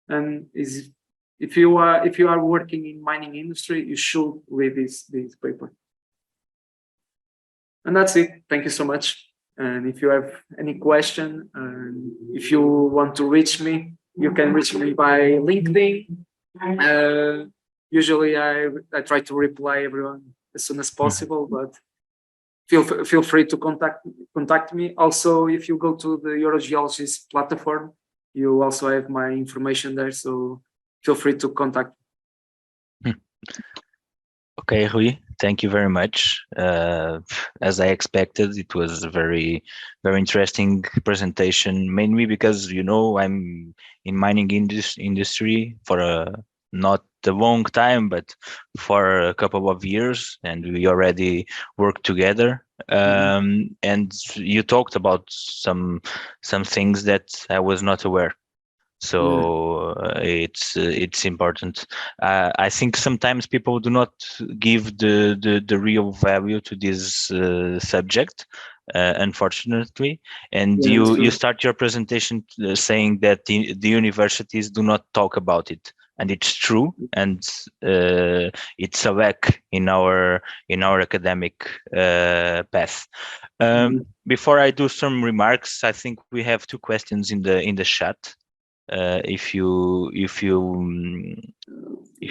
and if you are working in mining industry, you should read this paper. And that's it. Thank you so much. And if you have any question, if you want to reach me, you can reach me by LinkedIn. Usually I try to reply everyone as soon as possible, but feel free to contact me. Also, if you go to the EuroGeologist platform, you also have my information there. So feel free to contact. Okay, Rui, thank you very much. As I expected, it was a very interesting presentation, mainly because, I'm in mining industry for not a long time, but for a couple of years, and we already worked together. And you talked about some things that I was not aware. So it's important. I think sometimes people do not give the real value to this subject, unfortunately. And Yeah, it's you true. start your presentation saying that the universities do not talk about it, and it's true. And it's a lack in our academic path. Before I do some remarks, I think we have two questions in the chat. If you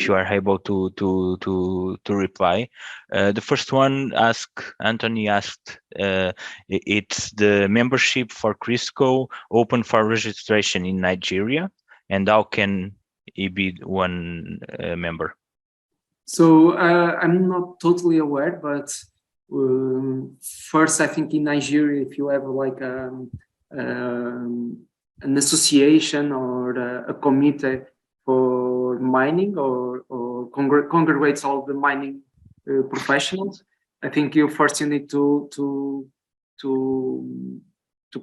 are able to reply. The first one Anthony asked, it's the membership for Crisco open for registration in Nigeria, and how can he be one member? So I'm not totally aware, but first I think in Nigeria, if you have like an association or a committee for mining or congregates all the mining professionals, I think you need to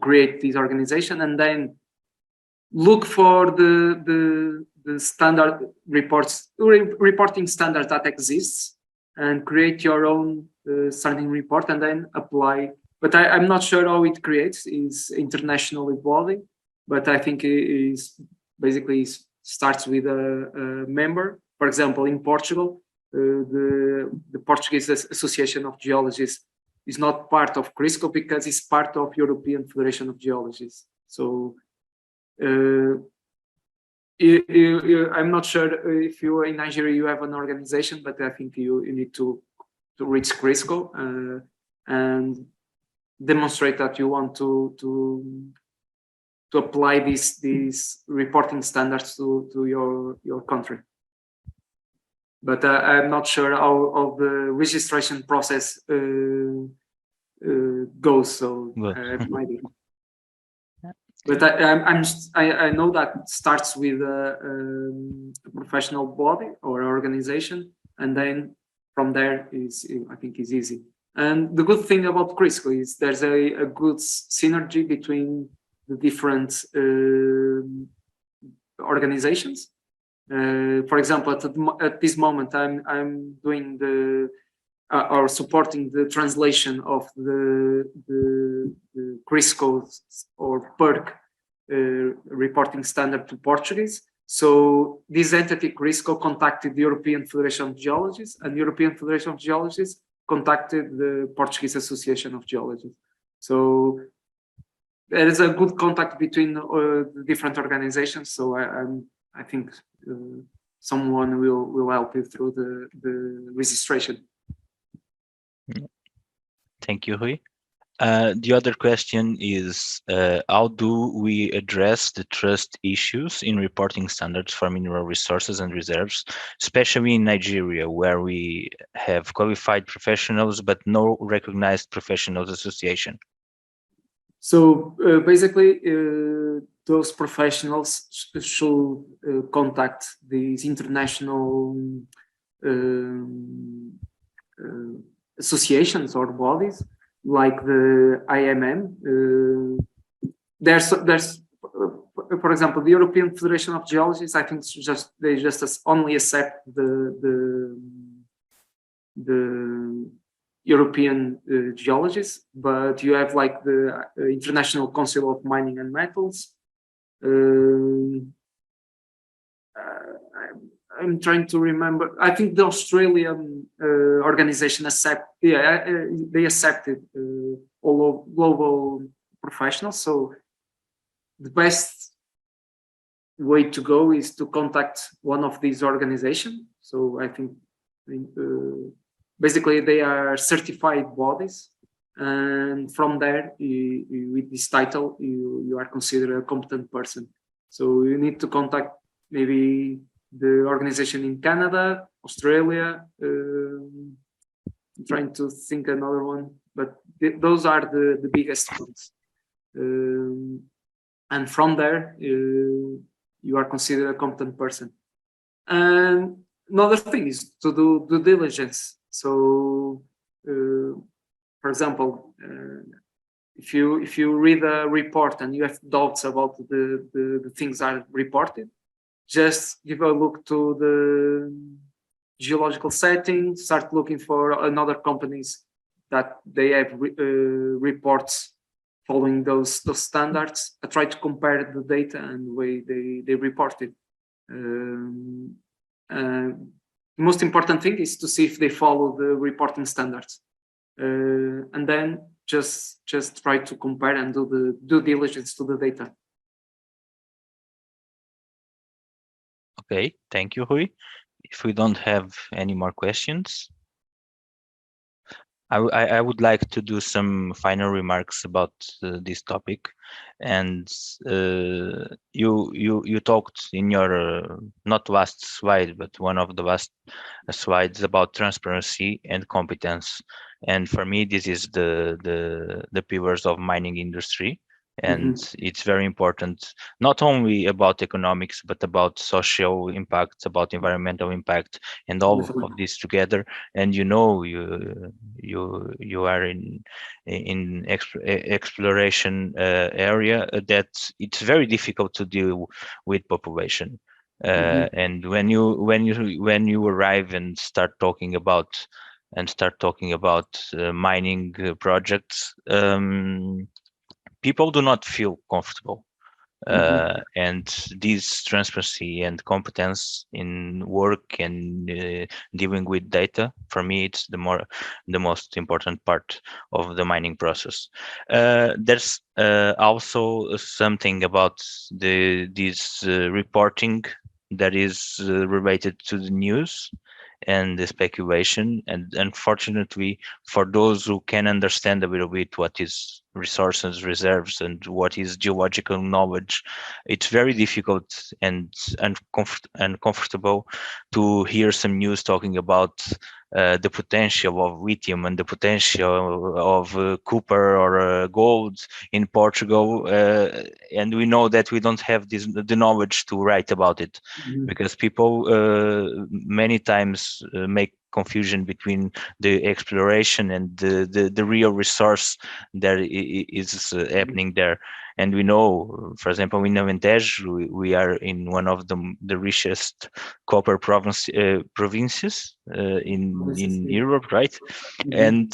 create this organization and then look for the standard reporting standard that exists and create your own standing report and then apply. But I'm not sure how it creates. It's international body, but I think it is basically starts with a member. For example, in Portugal, the Portuguese Association of Geologists is not part of Crisco because it's part of European Federation of Geologists. So I'm not sure if you in Nigeria you have an organization, but I think you need to reach Crisco and demonstrate that you want to apply these reporting standards to your country. But I'm not sure how the registration process goes. So I have no idea. But I know that starts with a professional body or organization, and then from there I think is easy. And the good thing about Crisco is there's a good synergy between the different organizations. For example, at this moment, I'm doing or supporting the translation of the Crisco or PERC reporting standard to Portuguese. So this entity Crisco contacted the European Federation of Geologists, and the European Federation of Geologists contacted the Portuguese Association of Geologists. So there is a good contact between the different organizations. So I think someone will help you through the registration. Thank you, Rui. The other question is, how do we address the trust issues in reporting standards for mineral resources and reserves, especially in Nigeria, where we have qualified professionals but no recognized professionals association? So basically, those professionals should contact these international associations or bodies like the IMM. There's for example, the European Federation of Geologists. I think they just only accept the European geologists, but you have like the International Council of Mining and Metals. I'm trying to remember. I think the Australian organization they accepted all global professionals. So the best way to go is to contact one of these organizations. So I think basically they are certified bodies And from there, with this title, you are considered a competent person. So you need to contact maybe the organization in Canada, Australia. I'm trying to think another one, but those are the biggest ones. And from there, you are considered a competent person. And another thing is to do due diligence. So, for example, if you read a report and you have doubts about the things are reported, just give a look to the geological setting, start looking for another companies that they have reports following those standards. I try to compare the data and the way they report it. The most important thing is to see if they follow the reporting standards, and then just try to compare and do the due diligence to the data. Okay, thank you, Rui. If we don't have any more questions, I would like to do some final remarks about this topic. And you talked in your not last slide, but one of the last slides about transparency and competence. And for me, this is the pillars of mining industry. And it's very important, not only about economics, but about social impact, about environmental impact, and all of this together. And you are in exploration area that it's very difficult to deal with population. And when you arrive and start talking about mining projects, people do not feel comfortable. And this transparency and competence in work and dealing with data, for me, it's the most important part of the mining process. There's also something about this reporting that is related to the news and the speculation. And unfortunately, for those who can understand a little bit what is resources, reserves, and what is geological knowledge, it's very difficult and uncomfortable to hear some news talking about the potential of lithium and the potential of copper or gold in Portugal, and we know that we don't have the knowledge to write about it, because people many times make confusion between the exploration and the real resource that is happening there. And we know, for example, in Alentejo, we are in one of the richest copper provinces in Europe, right? And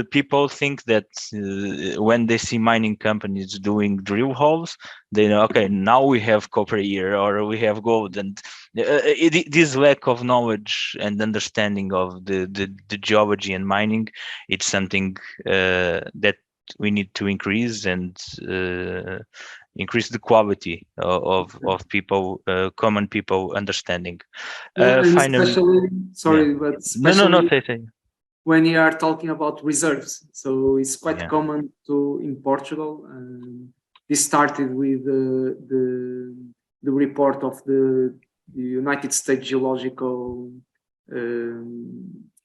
people think that when they see mining companies doing drill holes, they know, okay, now we have copper here or we have gold. And this lack of knowledge and understanding of the geology and mining, it's something that we need to increase and increase the quality of people, common people understanding. And Finally, especially, sorry, yeah. but especially No, say. When you are talking about reserves. So it's quite Yeah. common in Portugal. This started with the report of the United States Geological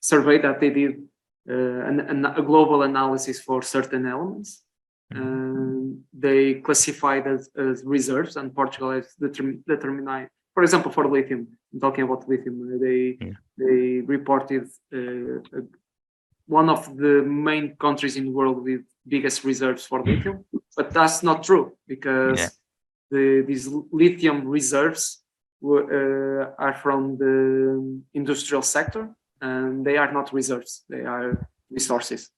Survey that they did a global analysis for certain elements. They classified as reserves, and Portugal has determined, for example, for lithium. I'm talking about lithium. They reported one of the main countries in the world with biggest reserves for lithium, but that's not true, because these lithium reserves are from the industrial sector, and they are not reserves, they are resources.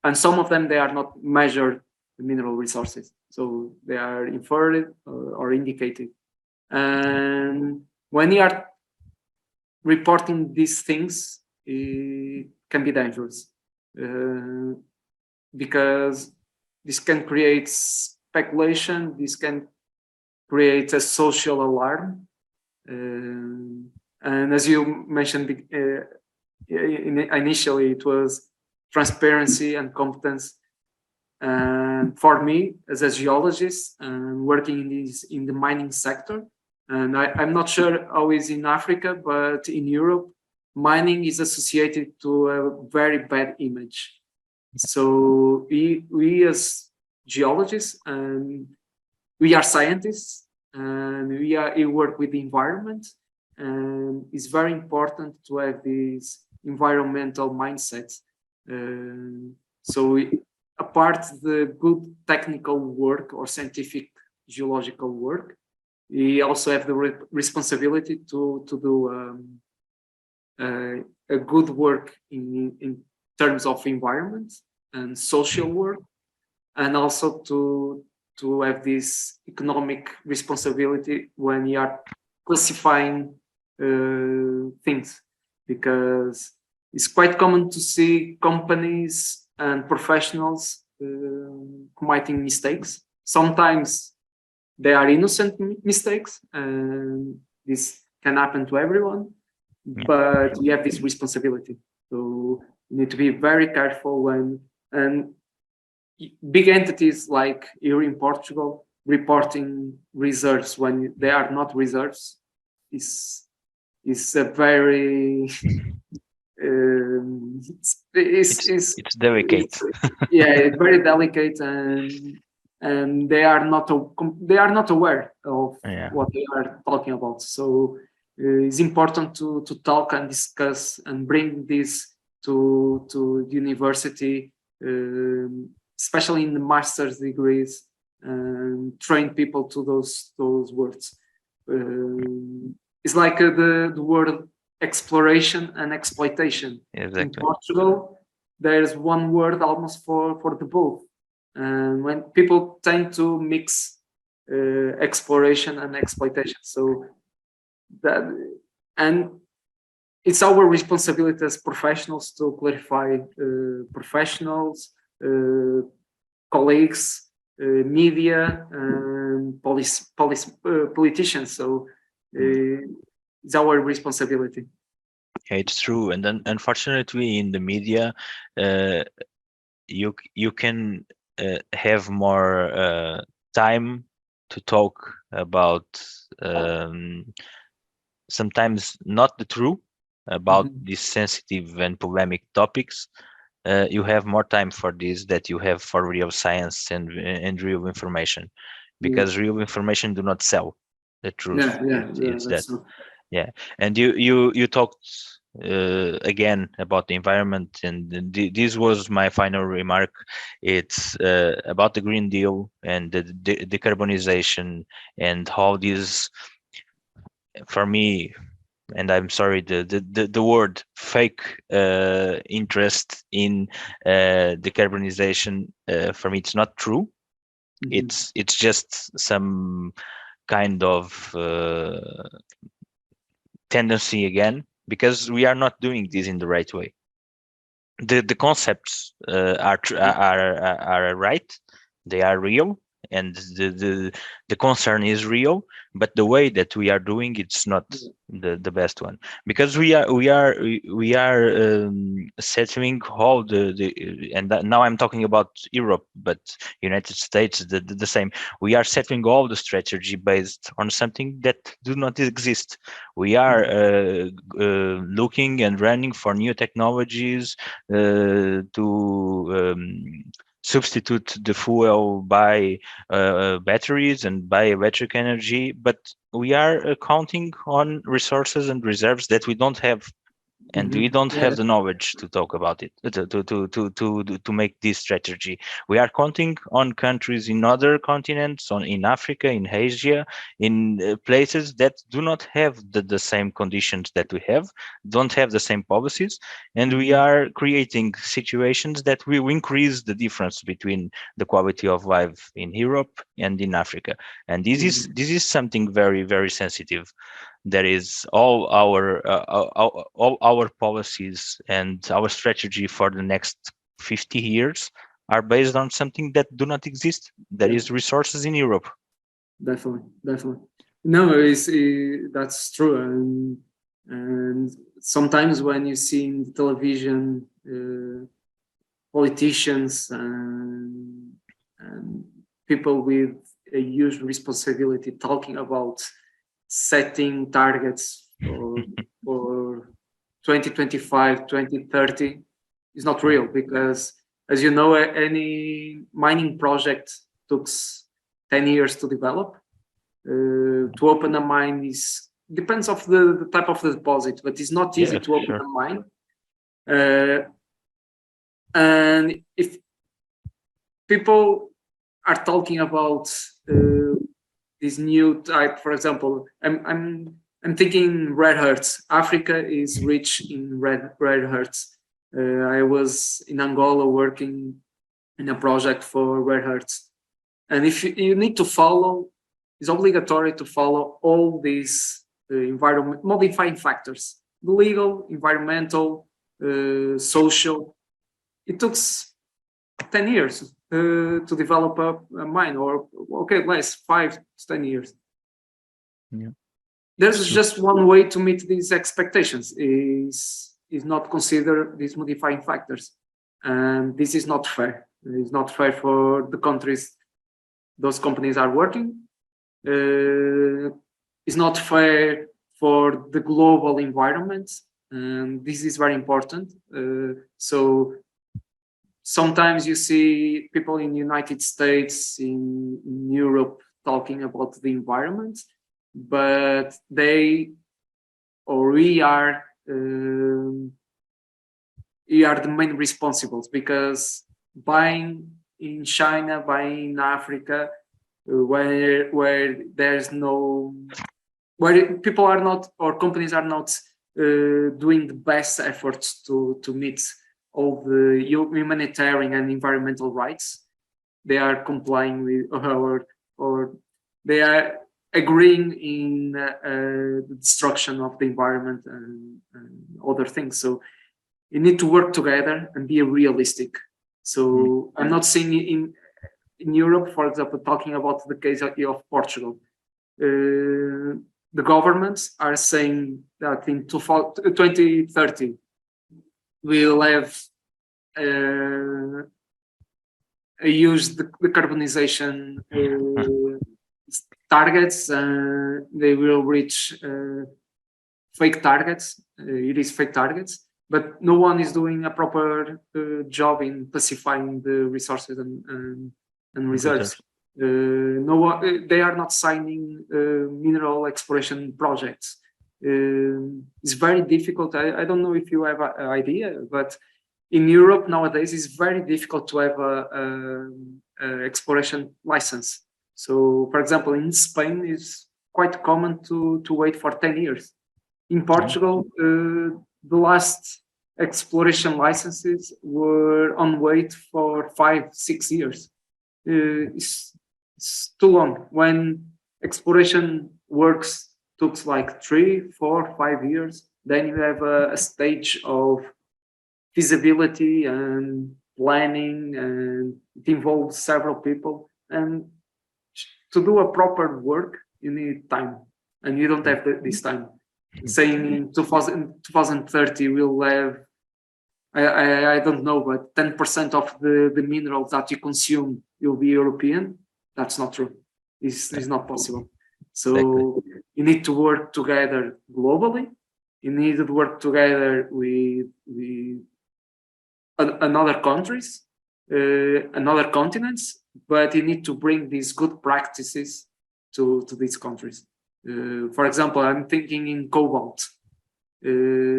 And some of them, they are not measured mineral resources, so they are inferred or indicated. And when you are reporting these things, it can be dangerous, because this can create speculation, this can create a social alarm. And as you mentioned initially, it was transparency and competence. And for me, as a geologist and working in the mining sector, and I'm not sure how it's in Africa, but in Europe, mining is associated to a very bad image. So we as geologists, and we are scientists, and we work with the environment, and it's very important to have this environmental mindset. So apart the good technical work or scientific geological work, we also have the responsibility to do a good work in terms of environment and social work, and also to have this economic responsibility when you are classifying things, because it's quite common to see companies and professionals committing mistakes. Sometimes they are innocent mistakes, and this can happen to everyone, but you have this responsibility. So you need to be very careful when, and big entities like here in Portugal reporting reserves when they are not reserves is a very it's delicate. Yeah, very delicate, and they are not aware of what they are talking about. So it's important to talk and discuss and bring this to the university, especially in the master's degrees, and train people to those words. It's like the word exploration and exploitation. Exactly. In Portugal, there's one word almost for the both. And when people tend to mix exploration and exploitation, so that, and it's our responsibility as professionals to clarify professionals, colleagues, media, and politicians. So it's our responsibility. It's true, and then unfortunately in the media, you can have more time to talk about sometimes not the truth about these sensitive and polemic topics. You have more time for this that you have for real science and real information, because real information do not sell the truth. It's that. True. Yeah, and you talked again about the environment, and this was my final remark. It's about the Green Deal and the decarbonization, and how this, for me, and I'm sorry, the word fake interest in decarbonization, for me, it's not true. It's just some kind of tendency again, because we are not doing this in the right way. The concepts are right, they are real, and the concern is real, but the way that we are doing it's not the best one, because we are settling all the and now I'm talking about Europe, but United States the same. We are settling all the strategy based on something that do not exist. We are looking and running for new technologies to substitute the fuel by batteries and by electric energy, but we are counting on resources and reserves that we don't have, and we don't have the knowledge to talk about it, to make this strategy. We are counting on countries in other continents, in Africa, in Asia, in places that do not have the same conditions that we have, don't have the same policies, and we are creating situations that will increase the difference between the quality of life in Europe and in Africa. And this is something very, very sensitive. That is all our policies and our strategy for the next 50 years are based on something that do not exist. That is resources in Europe. Definitely. No, that's true. And sometimes when you see in television politicians and people with a huge responsibility talking about setting targets for 2025, 2030 is not real, because as you know, any mining project took 10 years to develop. To open a mine depends of the type of the deposit, but it's not easy to open a mine. And if people are talking about this new type, for example, I'm thinking rare earths. Africa is rich in rare earths. I was in Angola working in a project for rare earths, and if you need to follow, it's obligatory to follow all these environment modifying factors: legal, environmental, social. It took 10 years to develop a mine, or okay, less 5 to 10 years. Yeah. There's just one way to meet these expectations: is not consider these modifying factors, and this is not fair. It's not fair for the countries those companies are working. It's not fair for the global environment, and this is very important. So sometimes you see people in the United States, in Europe, talking about the environment, but they or we are the main responsibles, because buying in China, buying in Africa, where there's no, where people are not, or companies are not doing the best efforts to meet all the humanitarian and environmental rights. They are complying with, or they are agreeing in the destruction of the environment and other things. So you need to work together and be realistic. So I'm not seeing in Europe, for example, talking about the case of Portugal. The governments are saying that in 2030 we'll have use the carbonization targets. They will reach fake targets. It is fake targets, but no one is doing a proper job in pacifying the resources and reserves. No one, they are not signing mineral exploration projects. It's very difficult. I don't know if you have an idea, but in Europe nowadays it's very difficult to have a exploration license. So, for example, in Spain it's quite common to wait for 10 years. In Portugal, the last exploration licenses were on wait for 5-6 years. It's too long. When exploration works took like 3, 4, 5 years, then you have a stage of feasibility and planning, and it involves several people. And to do a proper work, you need time, and you don't have this time. Saying in 2030 we'll have, I don't know, but 10% of the minerals that you consume will be European. That's not true. It's not possible. So you need to work together globally. You need to work together with another countries, another continents, but you need to bring these good practices to these countries. For example, I'm thinking in cobalt,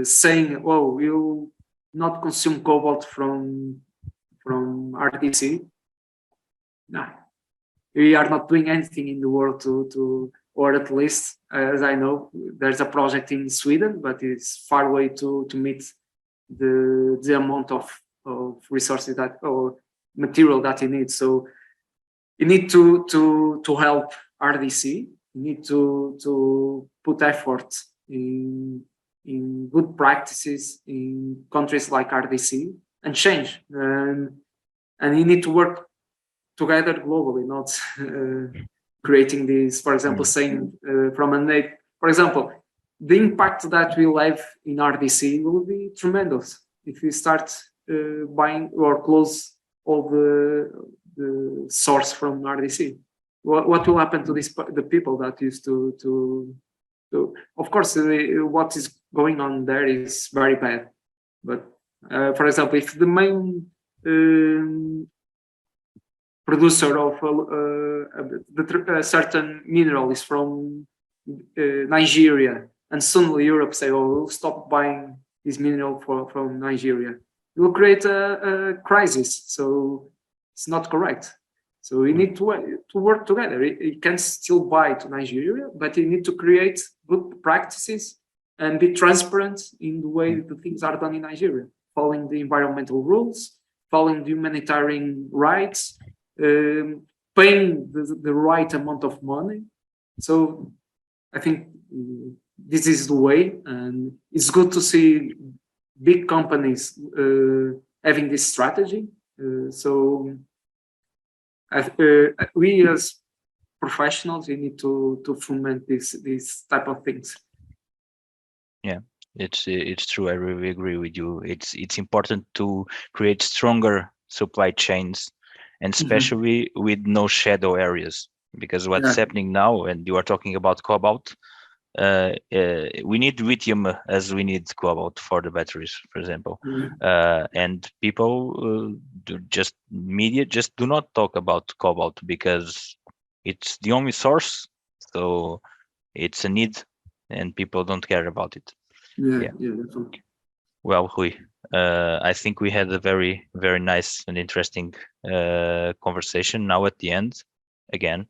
saying, "Oh, we'll not consume cobalt from RDC." No, we are not doing anything in the world to, or at least, as I know, there's a project in Sweden, but it's far away to meet the amount of resources that, or material that you need. So you need to help RDC. You need to put effort in good practices in countries like RDC and change. And you need to work together globally, not creating these, for example, saying from a native, for example, the impact that we'll have in RDC will be tremendous if we start buying or close all the source from RDC. What will happen to the people that used to of course, what is going on there is very bad. But for example, if the main producer of a certain mineral is from Nigeria, and suddenly Europe say, "Oh, we'll stop buying this mineral from Nigeria," it will create a crisis. So it's not correct. So we need to work together. It can still buy to Nigeria, but you need to create good practices and be transparent in the way the things are done in Nigeria, following the environmental rules, following the humanitarian rights, paying the right amount of money. So I think this is the way, and it's good to see big companies having this strategy. So we as professionals, we need to foment these type of things. Yeah, it's true. I really agree with you. It's important to create stronger supply chains, and especially with no shadow areas, because what's happening now, and you are talking about cobalt, we need lithium as we need cobalt for the batteries, for example. And people media just do not talk about cobalt because it's the only source. So it's a need, and people don't care about it. Yeah, definitely. Well, Rui, I think we had a very, very nice and interesting conversation now at the end again.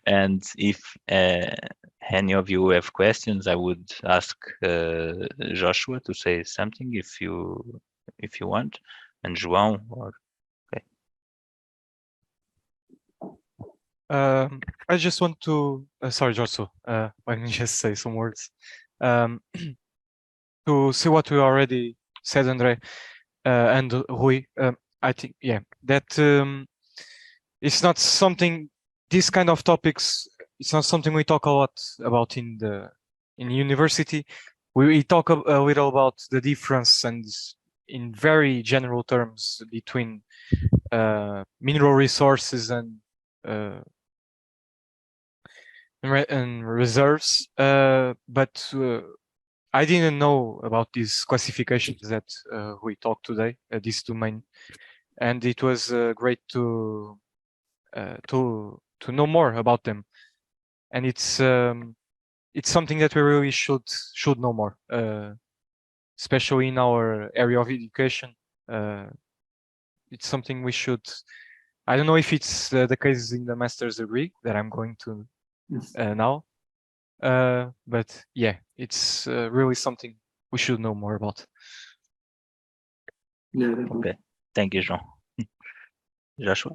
And if any of you have questions, I would ask Joshua to say something if you want, and João. Or okay. I just want to sorry, Joshua. I can just say some words. To see what we already said, Andre and Rui. I think that it's not something. This kind of topics, it's not something we talk a lot about in university. We talk a little about the difference and in very general terms between mineral resources and reserves, but I didn't know about these classifications that we talked today, these two main, and it was great to know more about them. And it's something that we really should know more, especially in our area of education. It's something we should. I don't know if it's the case in the master's degree that I'm going to now. But yeah, it's really something we should know more about. Okay, thank you, João. Joshua?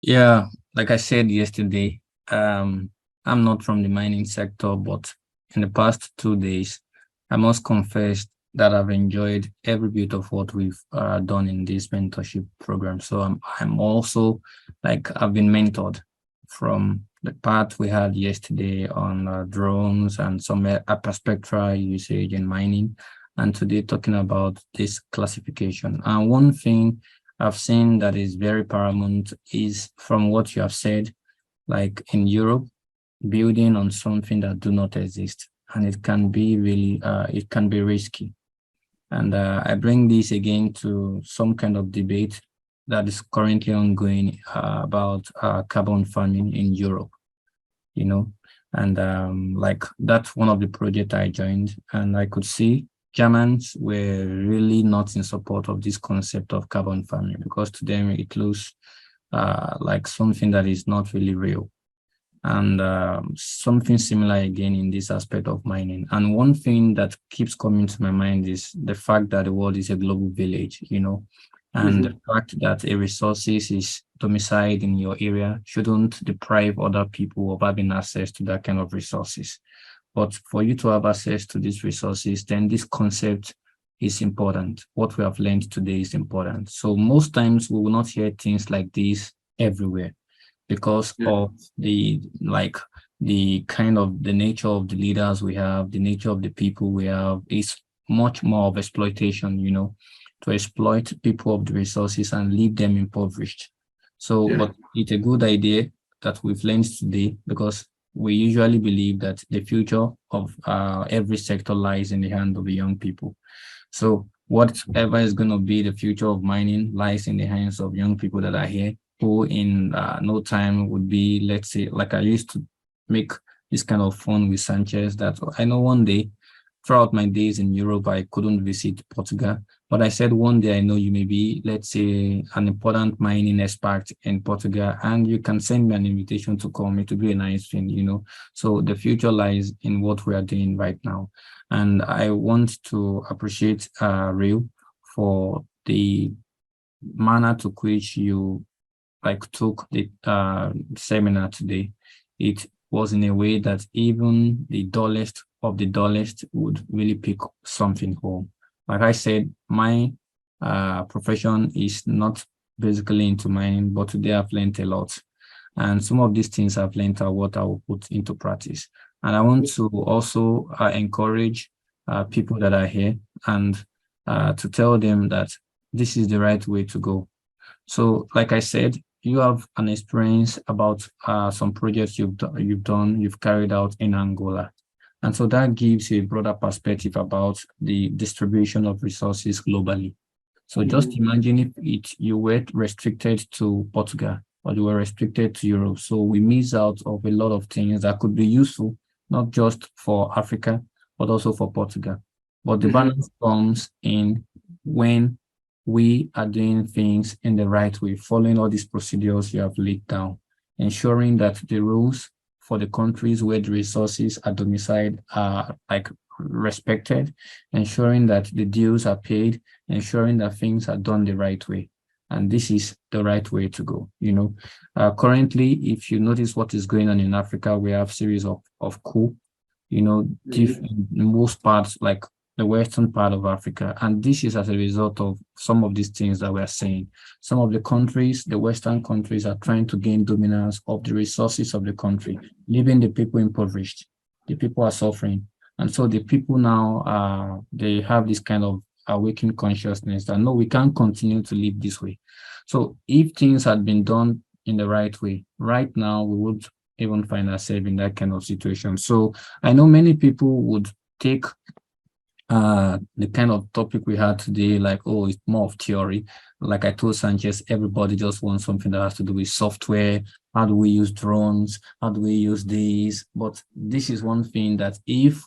Yeah, like I said yesterday, I'm not from the mining sector, but in the past 2 days, I must confess that I've enjoyed every bit of what we've done in this mentorship program. So I'm also like I've been mentored from the part we had yesterday on drones and some hyperspectral usage in mining, and today talking about this classification. And one thing I've seen that is very paramount is from what you have said, like in Europe, building on something that do not exist, and it can be really it can be risky. And I bring this again to some kind of debate that is currently ongoing about carbon farming in Europe, you know, and like that's one of the projects I joined, and I could see Germans were really not in support of this concept of carbon farming because to them it looks like something that is not really real. And something similar again in this aspect of mining. And one thing that keeps coming to my mind is the fact that the world is a global village, you know, and the fact that a resources is domiciled in your area shouldn't deprive other people of having access to that kind of resources. But for you to have access to these resources, then this concept is important. What we have learned today is important. So most times we will not hear things like this everywhere because of the kind of the nature of the leaders we have, the nature of the people we have is much more of exploitation, to exploit people of the resources and leave them impoverished. So, but it's a good idea that we've learned today, because we usually believe that the future of every sector lies in the hand of the young people. So whatever is going to be the future of mining lies in the hands of young people that are here, who in no time would be, let's say, like I used to make this kind of fun with Sanchez, that I know one day throughout my days in Europe, I couldn't visit Portugal. But I said one day, I know you may be, let's say, an important mining expert in Portugal, and you can send me an invitation to come. It would be a nice thing. So the future lies in what we are doing right now. And I want to appreciate Rui for the manner to which you took the seminar today. It was in a way that even the dullest of the dullest would really pick something home. Like I said, my profession is not basically into mining, but today I've learned a lot. And some of these things I've learned are what I will put into practice. And I want to also encourage people that are here and to tell them that this is the right way to go. So, like I said, you have an experience about some projects you've carried out in Angola. And so that gives a broader perspective about the distribution of resources globally. So just imagine if you were restricted to Portugal, or you were restricted to Europe. So we miss out of a lot of things that could be useful, not just for Africa, but also for Portugal. But the balance comes in when we are doing things in the right way, following all these procedures you have laid down, ensuring that the rules for the countries where the resources are domiciled are respected, ensuring that the dues are paid, ensuring that things are done the right way. And this is the right way to go. Currently, if you notice what is going on in Africa, we have series of coup, in most parts, like the western part of Africa. And this is as a result of some of these things that we're saying. Some of the countries, the Western countries, are trying to gain dominance of the resources of the country, leaving the people impoverished. The people are suffering. And so the people now, they have this kind of awakened consciousness that, no, we can't continue to live this way. So if things had been done in the right way, right now, we would even find ourselves in that kind of situation. So I know many people would take the kind of topic we had today, like, oh, it's more of theory. Like I told Sanchez, everybody just wants something that has to do with software. How do we use drones? How do we use these? But this is one thing that if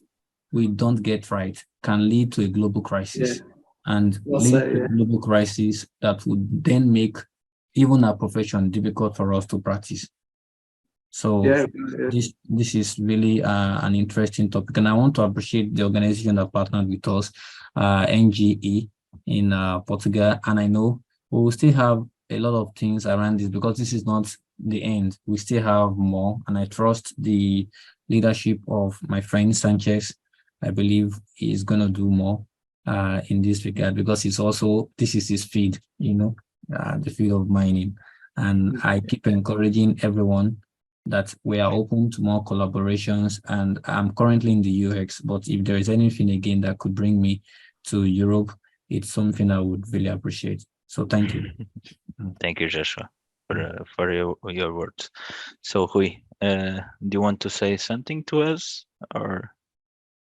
we don't get right, can lead to a global crisis. And lead to a global crisis that would then make even our profession difficult for us to practice. So this is really an interesting topic, and I want to appreciate the organization that partnered with us, NGE in Portugal. And I know we will still have a lot of things around this, because this is not the end. We still have more, and I trust the leadership of my friend Sanchez. I believe he is going to do more in this regard, because this is his field, the field of mining. And I keep encouraging everyone that we are open to more collaborations. And I'm currently in the UX, but if there is anything again that could bring me to Europe, it's something I would really appreciate. So thank you. Thank you, Joshua, for your words. So Rui, do you want to say something to us, or?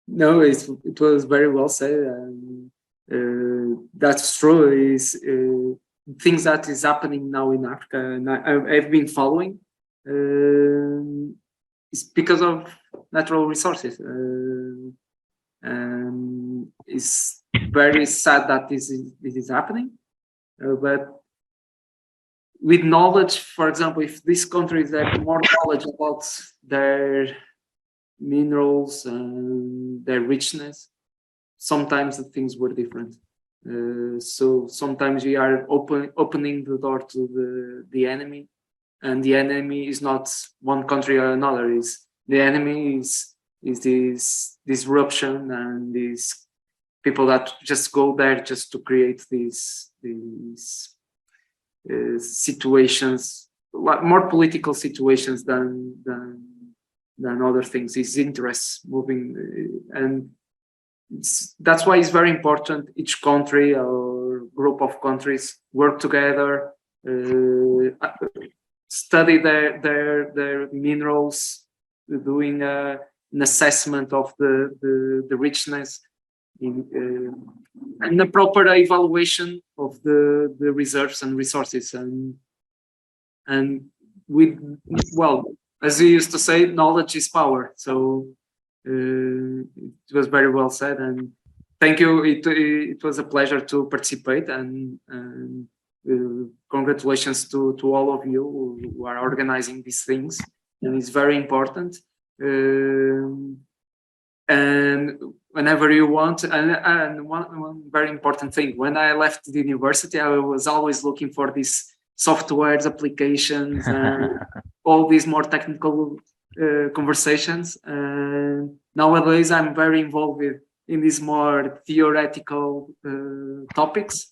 No, it was very well said. That's true. Is things that is happening now in Africa, and I've been following. It's because of natural resources. And it's very sad that this is happening. But with knowledge, for example, if these countries have more knowledge about their minerals and their richness, sometimes the things were different. So sometimes we are opening the door to the enemy. And the enemy is not one country or another. The enemy is this disruption and these people that just go there just to create these situations, more political situations than other things. His interests moving, and that's why it's very important each country or group of countries work together, study their minerals, doing an assessment of the richness, and a proper evaluation of the reserves and resources, and with, well, as you used to say, knowledge is power. So it was very well said, and thank you. It was a pleasure to participate, and congratulations to all of you who are organizing these things, and it's very important. And whenever you want, and one very important thing, when I left the university, I was always looking for these softwares, applications, and all these more technical conversations. And nowadays, I'm very involved in these more theoretical topics,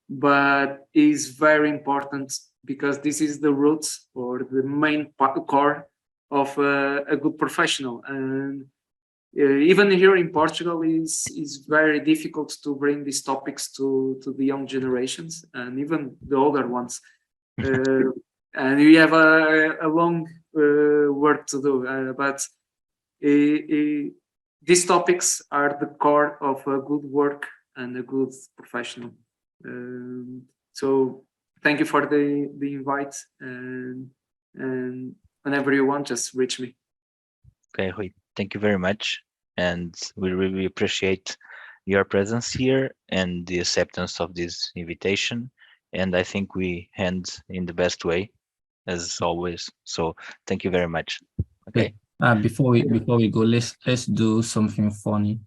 but is very important because this is the roots or the main core of a good professional. And even here in Portugal is very difficult to bring these topics to the young generations and even the older ones. And we have a long work to do, but these topics are the core of a good work and a good professional. So thank you for the invite, and whenever you want, just reach me. Okay, Rui, thank you very much, and we really appreciate your presence here and the acceptance of this invitation. And I think we end in the best way, as always. So thank you very much. Okay. Before we go, let's do something funny.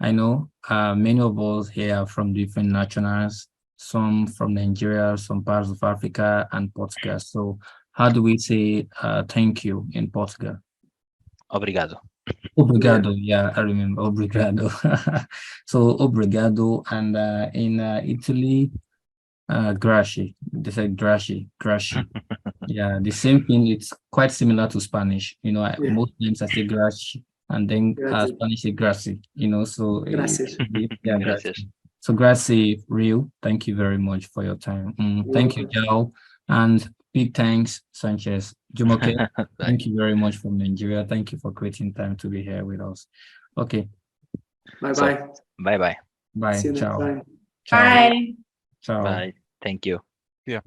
I know many of us here are from different nationals, some from Nigeria, some parts of Africa, and Portugal. So how do we say thank you in Portugal? Obrigado. Obrigado, yeah, I remember obrigado. So obrigado, and in Italy, grazie. They say grazie. Yeah, the same thing. It's quite similar to Spanish. You know, most times I say grazie, and then Spanish is grazie. You know, so Gracias. yeah, Gracias. grazie. So grazie, Rio. Thank you very much for your time. Thank you, Jao, and big thanks, Sanchez. Jumoke, thank you very much from Nigeria. Thank you for creating time to be here with us. Okay. Bye So, bye. Bye bye. Bye. See you next Ciao. time. Ciao. Bye. Ciao. Bye. Thank you. Yeah.